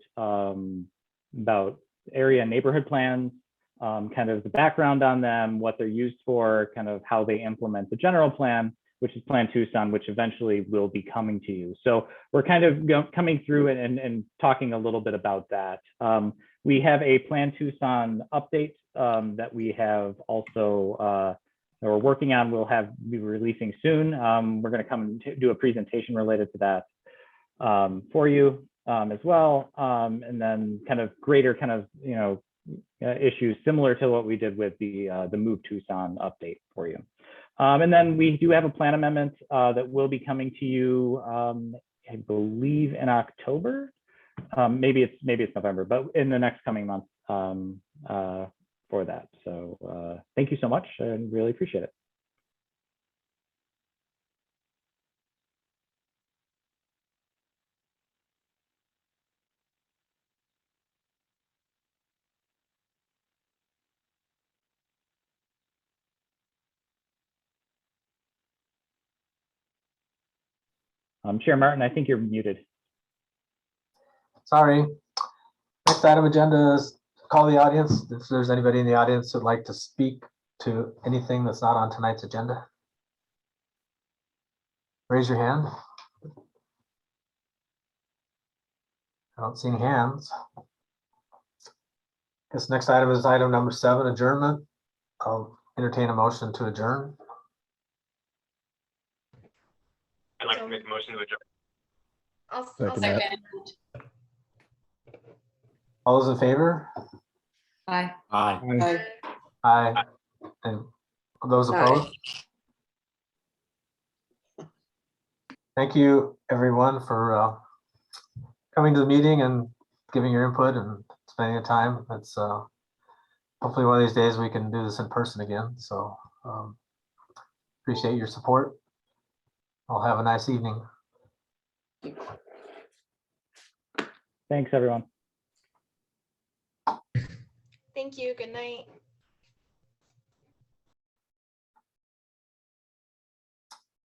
area and neighborhood plans, kind of the background on them, what they're used for, kind of how they implement the general plan, which is Plan Tucson, which eventually will be coming to you. So we're kind of coming through and talking a little bit about that. We have a Plan Tucson update that we have also that we're working on. We'll be releasing soon. We're going to come and do a presentation related to that for you as well, and then kind of greater kind of issues similar to what we did with the Move Tucson update for you. And then we do have a plan amendment that will be coming to you, I believe in October. Maybe it's November, but in the next coming month for that. So thank you so much. I really appreciate it. Chair Martin, I think you're muted. Sorry. Next item agenda is call the audience. If there's anybody in the audience who'd like to speak to anything that's not on tonight's agenda, raise your hand. I don't see any hands. This next item is item number 7, adjournment. I'll entertain a motion to adjourn. I'd like to make a motion to adjourn. I'll Second second. that. All those in favor? Aye. Aye. Aye. Aye. And those Aye. opposed? Thank you, everyone, for coming to the meeting and giving your input and spending the time. It's hopefully one of these days we can do this in person again. So appreciate your support. I'll have a nice evening. Thanks, everyone. Thank you. Good night.